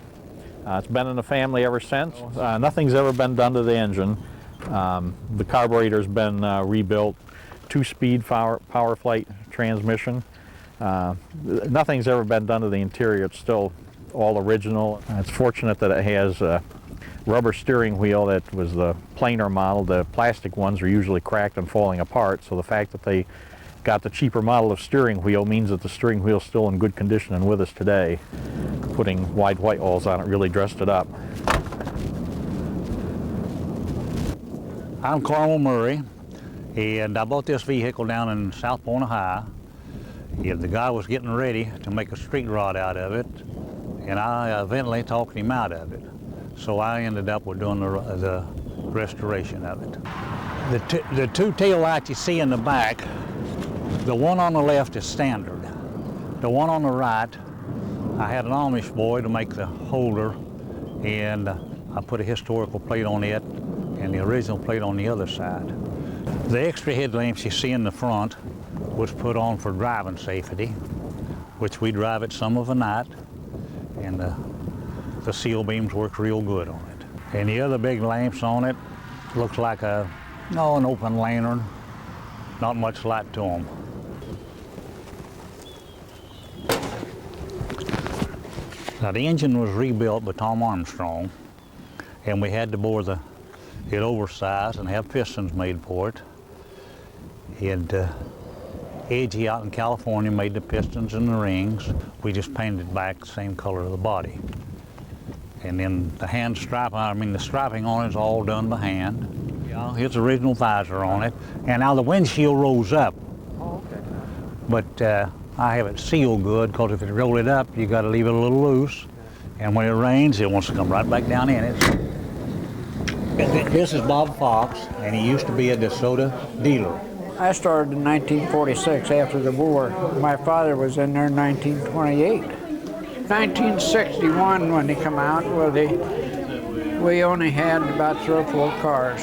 It's been in the family ever since. Nothing's ever been done to the engine. The carburetor's been rebuilt, 2-speed power flight transmission. Nothing's ever been done to the interior. It's still all original. It's fortunate that it has a rubber steering wheel. That was the plainer model. The plastic ones are usually cracked and falling apart, so the fact that they got the cheaper model of steering wheel means that the steering wheel's still in good condition and with us today. Putting wide white walls on it really dressed it up. I'm Carl Murray, and I bought this vehicle down in South Point, Ohio. And the guy was getting ready to make a street rod out of it, and I eventually talked him out of it. So I ended up with doing the restoration of it. The two tail lights you see in the back, the one on the left is standard. The one on the right, I had an Amish boy to make the holder, and I put a historical plate on it and the original plate on the other side. The extra headlamps you see in the front was put on for driving safety, which we drive it some of the night, and the seal beams work real good on it. And the other big lamps on it looks like an open lantern, not much light to them. Now the engine was rebuilt by Tom Armstrong, and we had to bore it oversized and have pistons made for it. And AG out in California made the pistons and the rings. We just painted back the same color of the body. And then the hand strap, the striping on it is all done by hand. Yeah, here's the original visor on it. And now the windshield rolls up. Oh, okay. But I have it sealed good, because if you roll it up, you got to leave it a little loose. And when it rains, it wants to come right back down in it. This is Bob Fox, and he used to be a DeSoto dealer. I started in 1946 after the war. My father was in there in 1928. 1961 when they come out, well, we only had about 3 or 4 cars.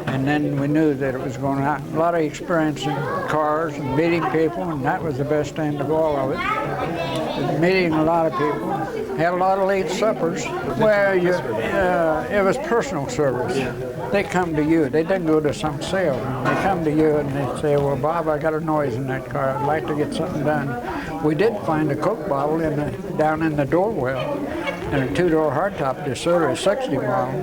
And then we knew that it was going out. A lot of experience in cars and meeting people, and that was the best end of all of it. Meeting a lot of people. Had a lot of late suppers. Well, it was personal service. Yeah. They come to you. They didn't go to some salesman. They come to you and they say, well, Bob, I got a noise in that car. I'd like to get something done. We did find a Coke bottle down in the door well, and a 2-door hardtop DeSoto 60 model.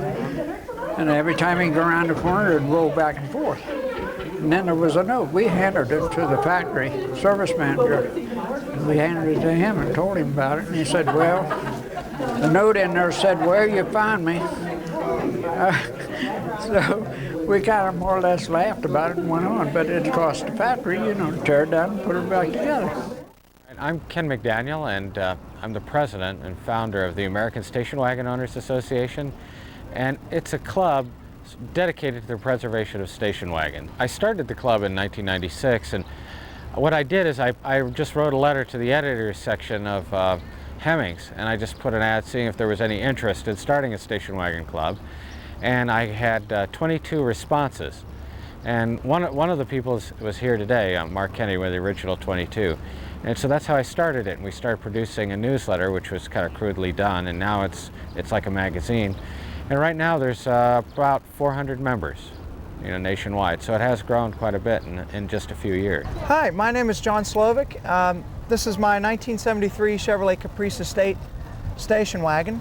And every time he'd go around the corner, it'd roll back and forth. And then there was a note. We handed it to the factory service manager. And we handed it to him and told him about it. And he said, well, the note in there said, where you found me. So we kind of more or less laughed about it and went on. But it cost the factory, to tear it down and put it back together. I'm Ken McDaniel, and I'm the president and founder of the American Station Wagon Owners Association. And it's a club dedicated to the preservation of station wagons. I started the club in 1996, and what I did is I just wrote a letter to the editors section of Hemmings, and I just put an ad seeing if there was any interest in starting a station wagon club. And I had 22 responses. And one of the people was here today, Mark Kennedy, with the original 22. And so that's how I started it. And we started producing a newsletter, which was kind of crudely done, and now it's like a magazine. And right now there's about 400 members, nationwide. So it has grown quite a bit in just a few years. Hi, my name is John Slovic. This is my 1973 Chevrolet Caprice Estate station wagon,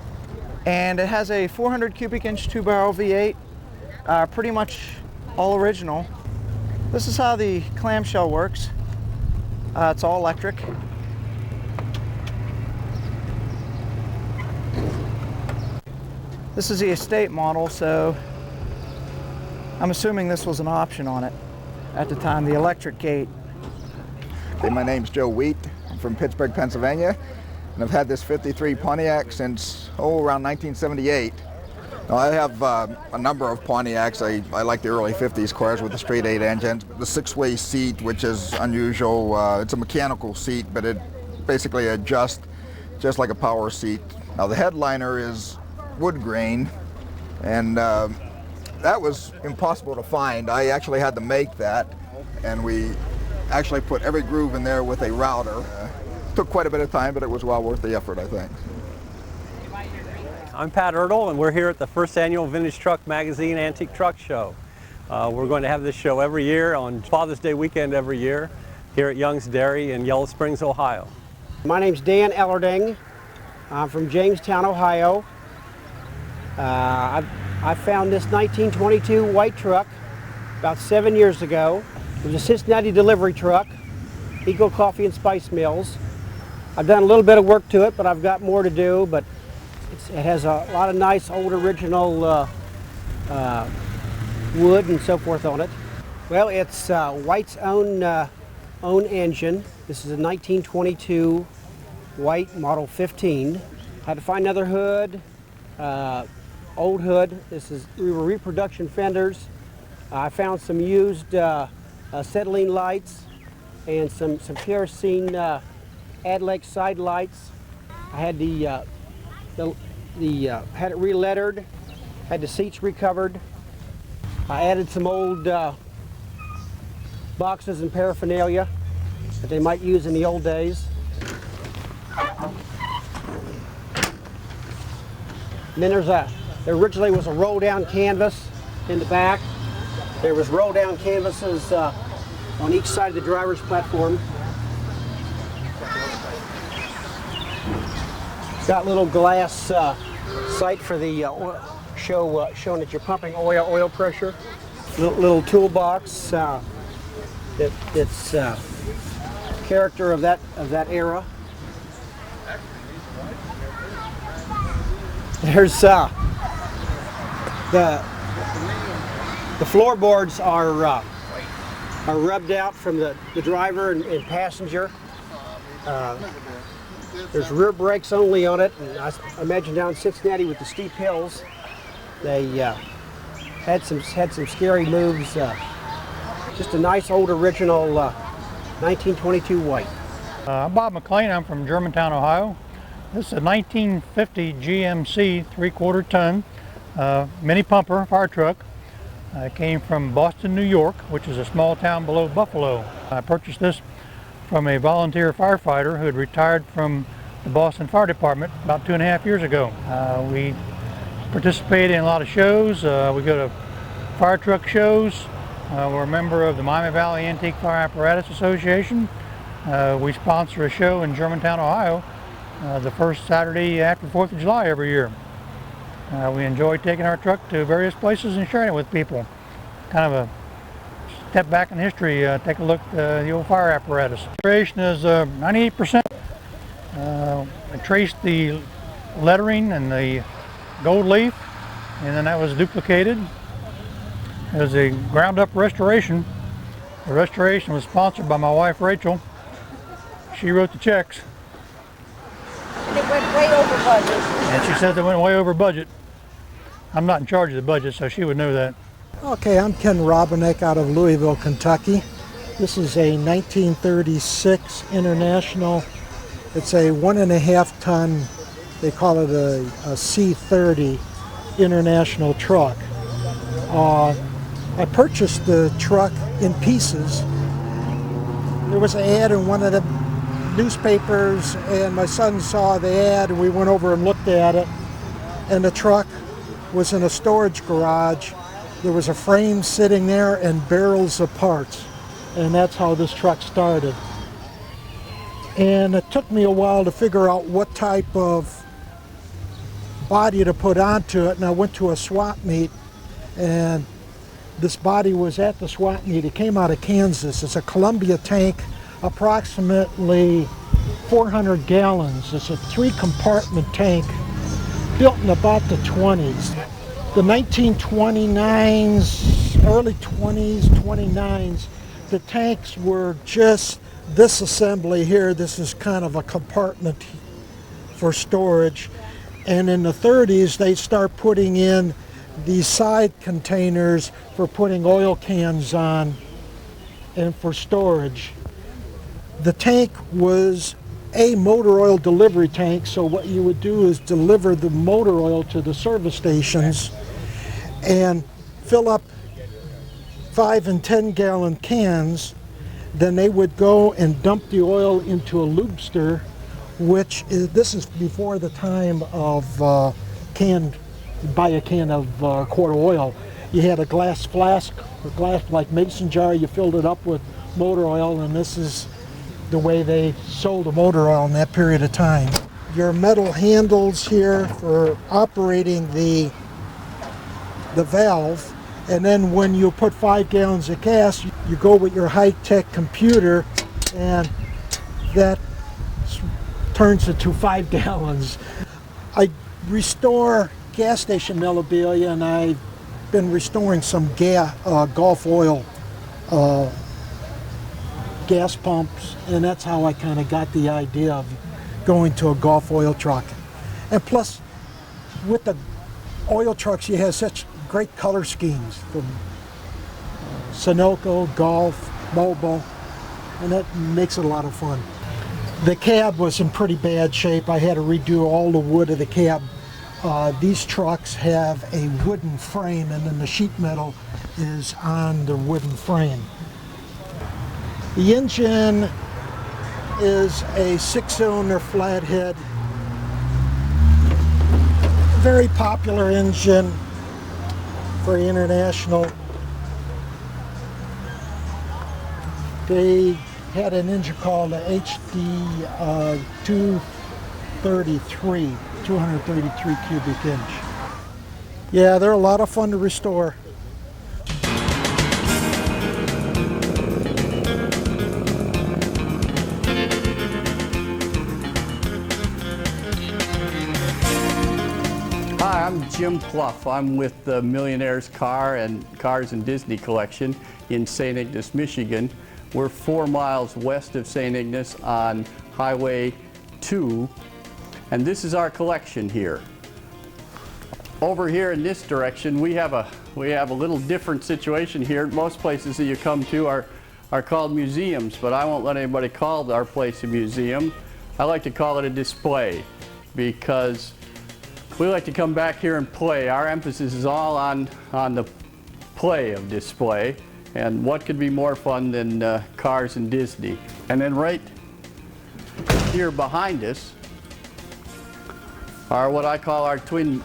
and it has a 400 cubic inch 2-barrel V8, pretty much all original. This is how the clamshell works. It's all electric. This is the estate model, so I'm assuming this was an option on it at the time, the electric gate. Hey, my name's Joe Wheat. I'm from Pittsburgh, Pennsylvania, and I've had this 53 Pontiac since, around 1978. Now, I have a number of Pontiacs. I like the early 50s cars with the straight 8 engines. The 6-way seat, which is unusual, it's a mechanical seat, but it basically adjusts just like a power seat. Now, the headliner is wood grain, and that was impossible to find. I actually had to make that, and we actually put every groove in there with a router. Took quite a bit of time, but it was well worth the effort, I think. I'm Pat Ertl, and we're here at the first annual Vintage Truck Magazine Antique Truck Show. We're going to have this show every year on Father's Day weekend every year here at Young's Dairy in Yellow Springs, Ohio. My name's Dan Ellerding. I'm from Jamestown, Ohio. I found this 1922 white truck about 7 years ago. It was a Cincinnati delivery truck, Eco Coffee and Spice Mills. I've done a little bit of work to it, but I've got more to do. But it has a lot of nice old original wood and so forth on it. Well, it's White's own engine. This is a 1922 White Model 15. I had to find another hood, old hood. We were reproduction fenders. I found some used acetylene lights and some kerosene Adlex side lights. I had had it re-lettered, had the seats recovered. I added some old boxes and paraphernalia that they might use in the old days. And then there originally was a roll-down canvas in the back. There was roll-down canvases on each side of the driver's platform. Got a little glass sight for the showing that you're pumping oil pressure. Little toolbox. It's character of that era. There's the floorboards are rubbed out from the driver and passenger. There's rear brakes only on it, and I imagine down in Cincinnati with the steep hills, they had some scary moves. Just a nice old original 1922 white. I'm Bob McLean. I'm from Germantown, Ohio. This is a 1950 GMC 3/4 ton mini pumper fire truck. It came from Boston, New York, which is a small town below Buffalo. I purchased this from a volunteer firefighter who had retired from the Boston Fire Department about 2.5 years ago. We participate in a lot of shows. We go to fire truck shows. We're a member of the Miami Valley Antique Fire Apparatus Association. We sponsor a show in Germantown, Ohio, the first Saturday after 4th of July every year. We enjoy taking our truck to various places and sharing it with people. Kind of a step back in history, take a look at the old fire apparatus. The restoration is 98%. I traced the lettering and the gold leaf, and then that was duplicated. It was a ground-up restoration. The restoration was sponsored by my wife, Rachel. She wrote the checks. And it went way over budget. And she said they went way over budget. I'm not in charge of the budget, so she would know that. Okay, I'm Ken Robinick out of Louisville, Kentucky. This is a 1936 International. It's a 1.5 ton, they call it a C30 International truck. I purchased the truck in pieces. There was an ad in one of the newspapers, and my son saw the ad, and we went over and looked at it, and the truck was in a storage garage. There was a frame sitting there and barrels of parts, and that's how this truck started. And it took me a while to figure out what type of body to put onto it, and I went to a swap meet, and this body was at the swap meet. It came out of Kansas. It's a Columbia tank, approximately 400 gallons. It's a 3-compartment tank built in about the 20s. The 1929s, early 20s, 29s, the tanks were just this assembly here. This is kind of a compartment for storage. And in the 30s, they start putting in these side containers for putting oil cans on and for storage. The tank was a motor oil delivery tank, so what you would do is deliver the motor oil to the service stations and fill up 5 and 10 gallon cans. Then they would go and dump the oil into a lubester, which is, this is before the time of buy a can of quart of oil. You had a glass flask, a glass like mason jar, you filled it up with motor oil, and this is the way they sold the motor oil in that period of time. Your metal handles here for operating the valve, and then when you put 5 gallons of gas, you go with your high-tech computer, and that turns it to 5 gallons. I restore gas station memorabilia, and I've been restoring some Gulf oil gas pumps, and that's how I kind of got the idea of going to a Gulf oil truck. And plus, with the oil trucks, you have such great color schemes from Sunoco, Gulf, Mobil, and that makes it a lot of fun. The cab was in pretty bad shape. I had to redo all the wood of the cab. These trucks have a wooden frame, and then the sheet metal is on the wooden frame. The engine is a 6-cylinder flathead. Very popular engine for International. They had an engine called the HD 233 cubic inch. Yeah, they're a lot of fun to restore. Jim Pluff. I'm with the Millionaire's Car and Cars and Disney Collection in St. Ignace, Michigan. We're 4 miles west of St. Ignace on Highway 2, and this is our collection here. Over here in this direction, we have a little different situation here. Most places that you come to are called museums, but I won't let anybody call our place a museum. I like to call it a display because we like to come back here and play. Our emphasis is all on the play of display, and what could be more fun than cars and Disney. And then right here behind us are what I call our twin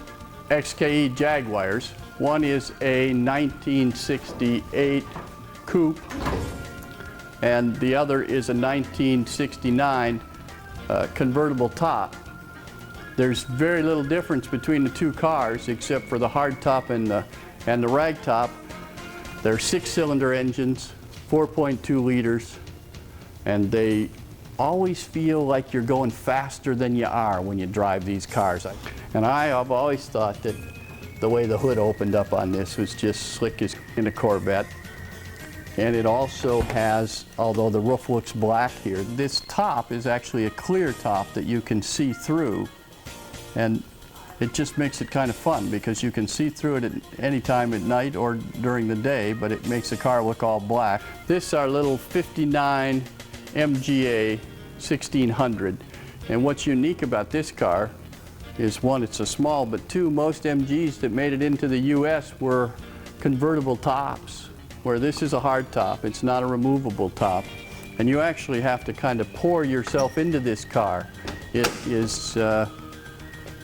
XKE Jaguars. One is a 1968 coupe, and the other is a 1969 convertible top. There's very little difference between the two cars except for the hard top and the rag top. They're 6-cylinder engines, 4.2 liters, and they always feel like you're going faster than you are when you drive these cars. And I have always thought that the way the hood opened up on this was just slick as in a Corvette. And it also has, although the roof looks black here, this top is actually a clear top that you can see through. And it just makes it kind of fun because you can see through it at any time at night or during the day, but it makes the car look all black. This is our little 59 MGA 1600. And what's unique about this car is, one, it's a small, but two, most MGs that made it into the US were convertible tops, where this is a hard top. It's not a removable top. And you actually have to kind of pour yourself into this car. It is,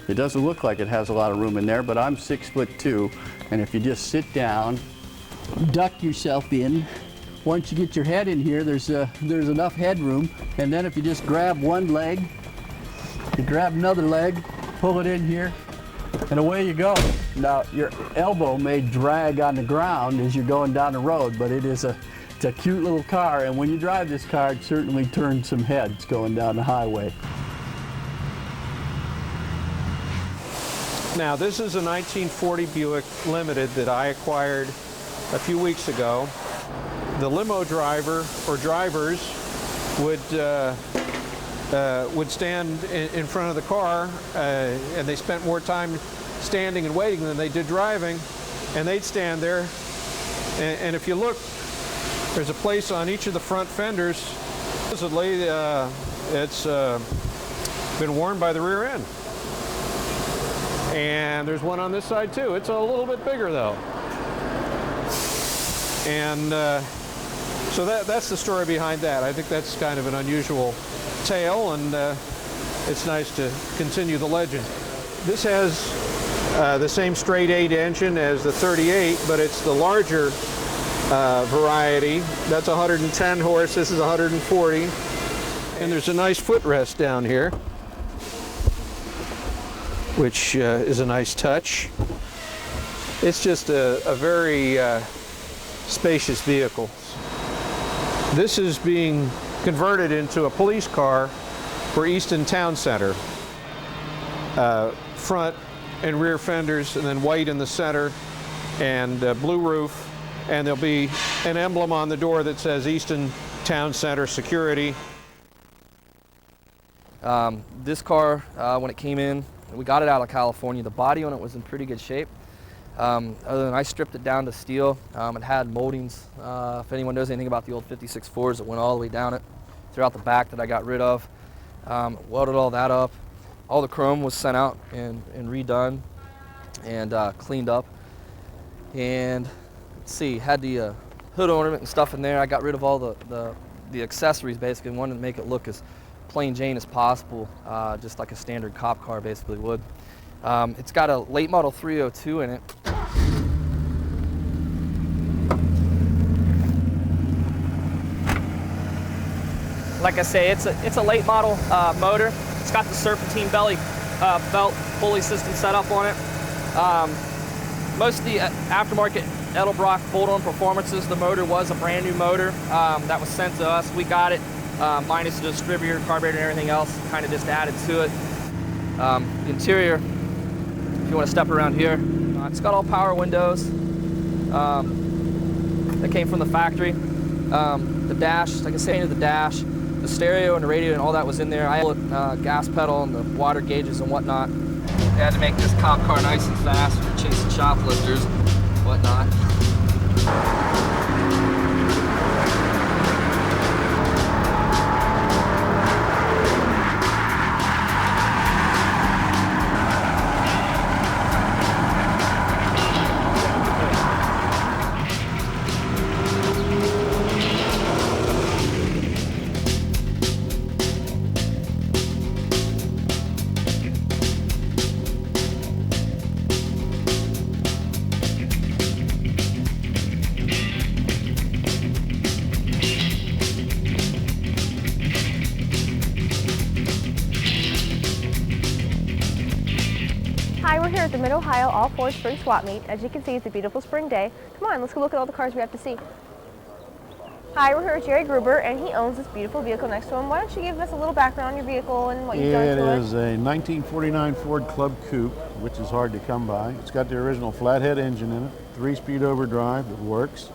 it doesn't look like it has a lot of room in there, but I'm 6'2", and if you just sit down, duck yourself in, once you get your head in here, there's enough headroom, and then if you just grab one leg, you grab another leg, pull it in here, and away you go. Now, your elbow may drag on the ground as you're going down the road, but it's a cute little car, and when you drive this car, it certainly turns some heads going down the highway. Now, this is a 1940 Buick Limited that I acquired a few weeks ago. The limo driver or drivers would stand in front of the car, and they spent more time standing and waiting than they did driving, and they'd stand there, and if you look, there's a place on each of the front fenders. Supposedly, it's been worn by the rear end. And there's one on this side too. It's a little bit bigger though. And so that's the story behind that. I think that's kind of an unusual tale, and it's nice to continue the legend. This has the same straight 8 engine as the 38, but it's the larger variety. That's 110 horse, this is 140. And there's a nice footrest down here, which is a nice touch. It's just a very spacious vehicle. This is being converted into a police car for Easton Town Center. Front and rear fenders, and then white in the center, and blue roof, and there'll be an emblem on the door that says Easton Town Center Security. This car, when it came in, we got it out of California. The body on it was in pretty good shape. Other than I stripped it down to steel. It had moldings. If anyone knows anything about the old 56-4s, it went all the way down it throughout the back that I got rid of. Welded all that up. All the chrome was sent out and redone and cleaned up. And let's see, had the hood ornament and stuff in there. I got rid of all the accessories basically, and wanted to make it look as plain Jane as possible, just like a standard cop car basically would. It's got a late model 302 in it. Like I say, it's a late model motor. It's got the serpentine belly belt pulley system set up on it. Most of the aftermarket Edelbrock bolt-on performances, the motor was a brand new motor that was sent to us. We got it, minus the distributor, carburetor, and everything else, kind of just added to it. The interior, if you want to step around here. It's got all power windows. That came from the factory. The dash, like I said, the dash, the stereo and the radio and all that was in there. I had gas pedal and the water gauges and whatnot. They had to make this cop car nice and fast for chasing shoplifters and whatnot. Hi, we're here at the Mid-Ohio All-Ford Spring Swap Meet. As you can see, it's a beautiful spring day. Come on, let's go look at all the cars we have to see. Hi, we're here with Jerry Gruber, and he owns this beautiful vehicle next to him. Why don't you give us a little background on your vehicle and what you've done to it? It is a 1949 Ford Club Coupe, which is hard to come by. It's got the original flathead engine in it, 3-speed overdrive that works.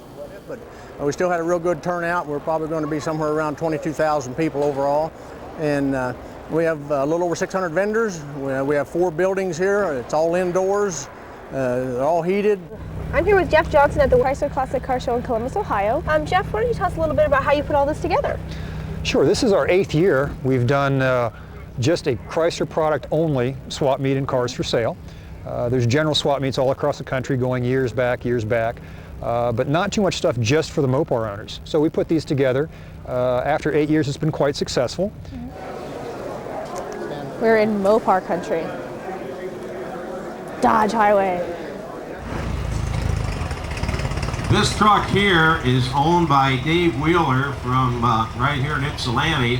But we still had a real good turnout. We're probably going to be somewhere around 22,000 people overall. And we have a little over 600 vendors. We have 4 buildings here. It's all indoors. They're all heated. I'm here with Jeff Johnson at the Chrysler Classic Car Show in Columbus, Ohio. Jeff, why don't you tell us a little bit about how you put all this together? Sure, this is our 8th year. We've done just a Chrysler product only swap meet in Cars for Sale. There's general swap meets all across the country going years back, but not too much stuff just for the Mopar owners. So we put these together. After 8 years, it's been quite successful. We're in Mopar country. Dodge Highway. This truck here is owned by Dave Wheeler from right here in Ypsilanti.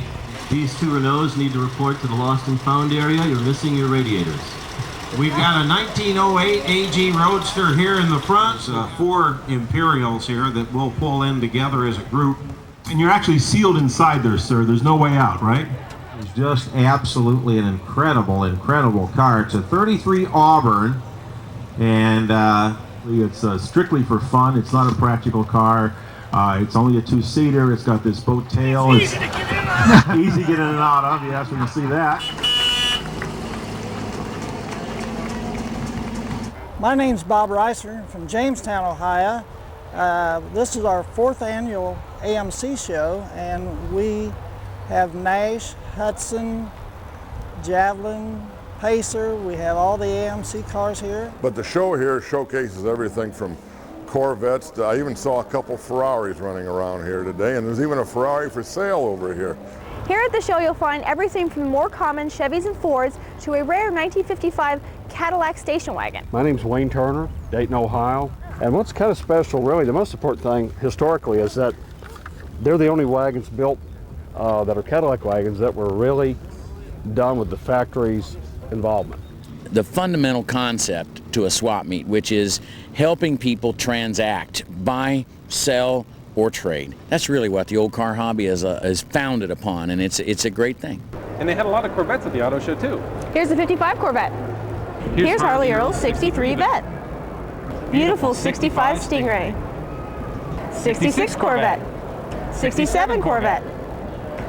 These two Renaults need to report to the lost and found area. You're missing your radiators. We've got a 1908 AG Roadster here in the front. 4 Imperials here that we'll pull in together as a group. And you're actually sealed inside there, sir. There's no way out, right? It's just absolutely an incredible, incredible car. It's a 33 Auburn, and it's strictly for fun. It's not a practical car. It's only a 2-seater. It's got this boat tail. It's easy to get in and out. Easy to get in and out of. Yes, we can see that. My name's Bob Reiser from Jamestown, Ohio. This is our 4th annual AMC show, and we have Nash, Hudson, Javelin, Pacer. We have all the AMC cars here. But the show here showcases everything from Corvettes to, I even saw a couple Ferraris running around here today, and there's even a Ferrari for sale over here. Here at the show, you'll find everything from the more common Chevys and Fords to a rare 1955 Cadillac station wagon. My name's Wayne Turner, Dayton, Ohio. And what's kind of special, really, the most important thing historically is that they're the only wagons built that are Cadillac wagons that were really done with the factory's involvement. The fundamental concept to a swap meet, which is helping people transact, buy, sell, or trade. That's really what the old car hobby is founded upon, and it's a great thing. And they had a lot of Corvettes at the auto show too. Here's the 55 Corvette. Here's Harley Earl's 63 Vet. Beautiful 65 Stingray. 66 Corvette. 67 Corvette.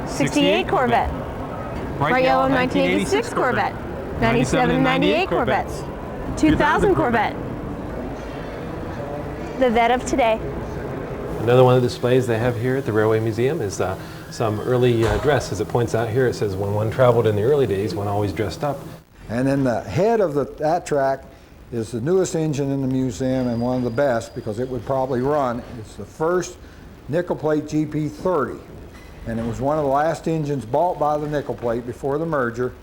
68 Corvette. Bright yellow 1986 Corvette. 97 and 98 Corvettes. 2000 Corvette. The Vet of today. Another one of the displays they have here at the Railway Museum is some early dress. As it points out here, it says when one traveled in the early days, one always dressed up. And then the head of that track is the newest engine in the museum and one of the best because it would probably run. It's the first nickel plate GP30. And it was one of the last engines bought by the nickel plate before the merger.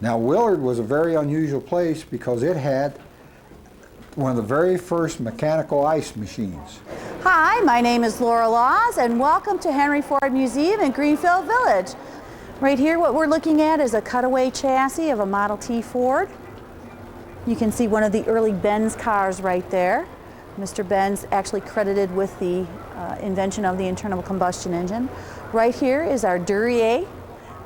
Now Willard was a very unusual place because it had one of the very first mechanical ice machines. Hi, my name is Laura Laws and welcome to Henry Ford Museum in Greenfield Village. Right here what we're looking at is a cutaway chassis of a Model T Ford. You can see one of the early Benz cars right there. Mr. Benz actually credited with the invention of the internal combustion engine. Right here is our Duryea,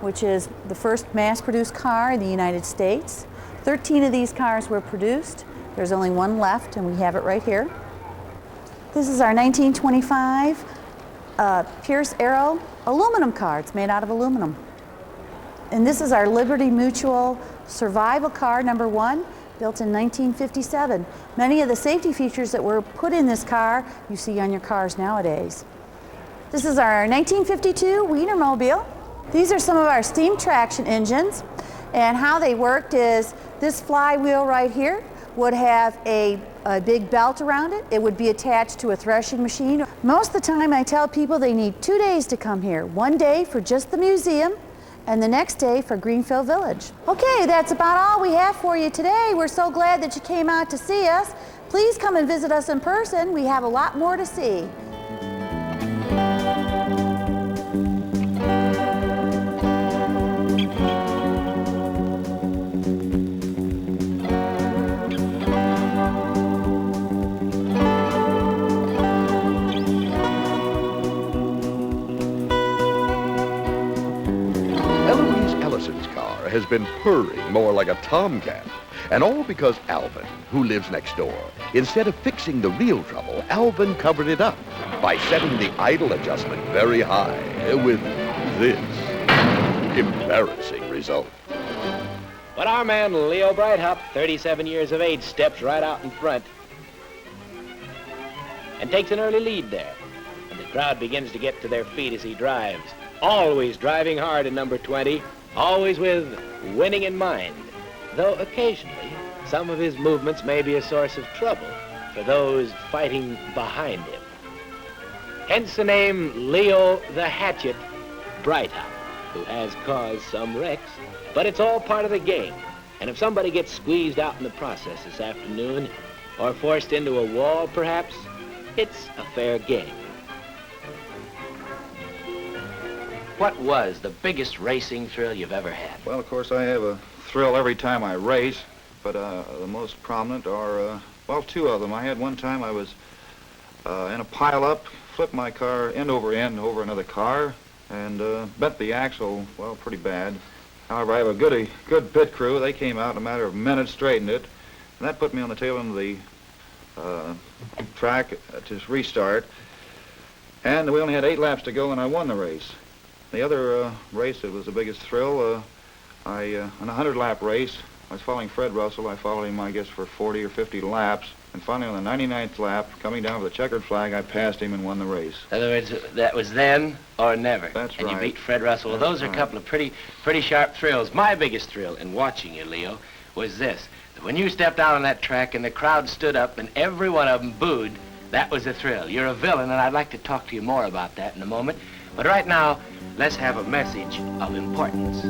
which is the first mass-produced car in the United States. 13 of these cars were produced. There's only one left, and we have it right here. This is our 1925 Pierce Arrow aluminum car. It's made out of aluminum. And this is our Liberty Mutual Survival Car number 1, built in 1957. Many of the safety features that were put in this car you see on your cars nowadays. This is our 1952 Wienermobile. These are some of our steam traction engines, and how they worked is this flywheel right here would have a big belt around it. It would be attached to a threshing machine. Most of the time I tell people they need 2 days to come here. 1 day for just the museum and the next day for Greenfield Village. Okay, that's about all we have for you today. We're so glad that you came out to see us. Please come and visit us in person. We have a lot more to see. Has been purring more like a tomcat. And all because Alvin, who lives next door, instead of fixing the real trouble, Alvin covered it up by setting the idle adjustment very high with this embarrassing result. But our man Leo Breithaupt, 37 years of age, steps right out in front and takes an early lead there. And the crowd begins to get to their feet as he drives, always driving hard in number 20. Always with winning in mind, though occasionally some of his movements may be a source of trouble for those fighting behind him. Hence the name Leo the Hatchet Breithaupt, who has caused some wrecks, but it's all part of the game. And if somebody gets squeezed out in the process this afternoon, or forced into a wall perhaps, it's a fair game. What was the biggest racing thrill you've ever had? Well, of course, I have a thrill every time I race, but the most prominent are, well, 2 of them. I had one time I was in a pile-up, flipped my car end over another car, and bent the axle, well, pretty bad. However, I have a good pit crew. They came out in a matter of minutes, straightened it, and that put me on the tail end of the track to restart. And we only had 8 laps to go, and I won the race. The other race that was the biggest thrill, in a 100-lap race, I was following Fred Russell. I followed him, I guess, for 40 or 50 laps. And finally, on the 99th lap, coming down with the checkered flag, I passed him and won the race. In other words, that was then or never. That's and right. And you beat Fred Russell. Well, those are a couple of pretty sharp thrills. My biggest thrill in watching you, Leo, was this. When you stepped out on that track and the crowd stood up and every one of them booed, that was a thrill. You're a villain, and I'd like to talk to you more about that in a moment. But right now, let's have a message of importance.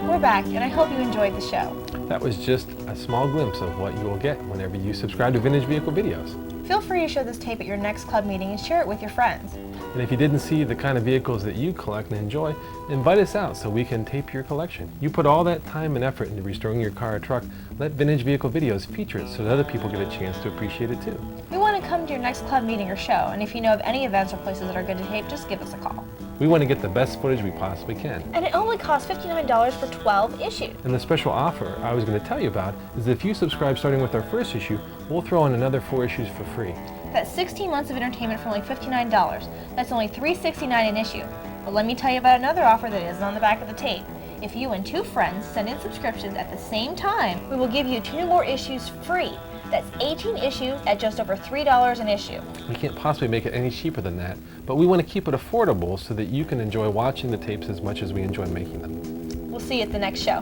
We're back, and I hope you enjoyed the show. That was just a small glimpse of what you will get whenever you subscribe to Vintage Vehicle Videos. Feel free to show this tape at your next club meeting and share it with your friends. And if you didn't see the kind of vehicles that you collect and enjoy, invite us out so we can tape your collection. You put all that time and effort into restoring your car or truck, let Vintage Vehicle Videos feature it so that other people get a chance to appreciate it too. We want to come to your next club meeting or show, and if you know of any events or places that are good to tape, just give us a call. We want to get the best footage we possibly can. And it only costs $59 for 12 issues. And the special offer I was going to tell you about is that if you subscribe starting with our first issue, we'll throw in another 4 issues for free. That's 16 months of entertainment for only $59. That's only $369 an issue. But let me tell you about another offer that isn't on the back of the tape. If you and 2 friends send in subscriptions at the same time, we will give you 2 more issues free. That's 18 issues at just over $3 an issue. We can't possibly make it any cheaper than that, but we want to keep it affordable so that you can enjoy watching the tapes as much as we enjoy making them. We'll see you at the next show.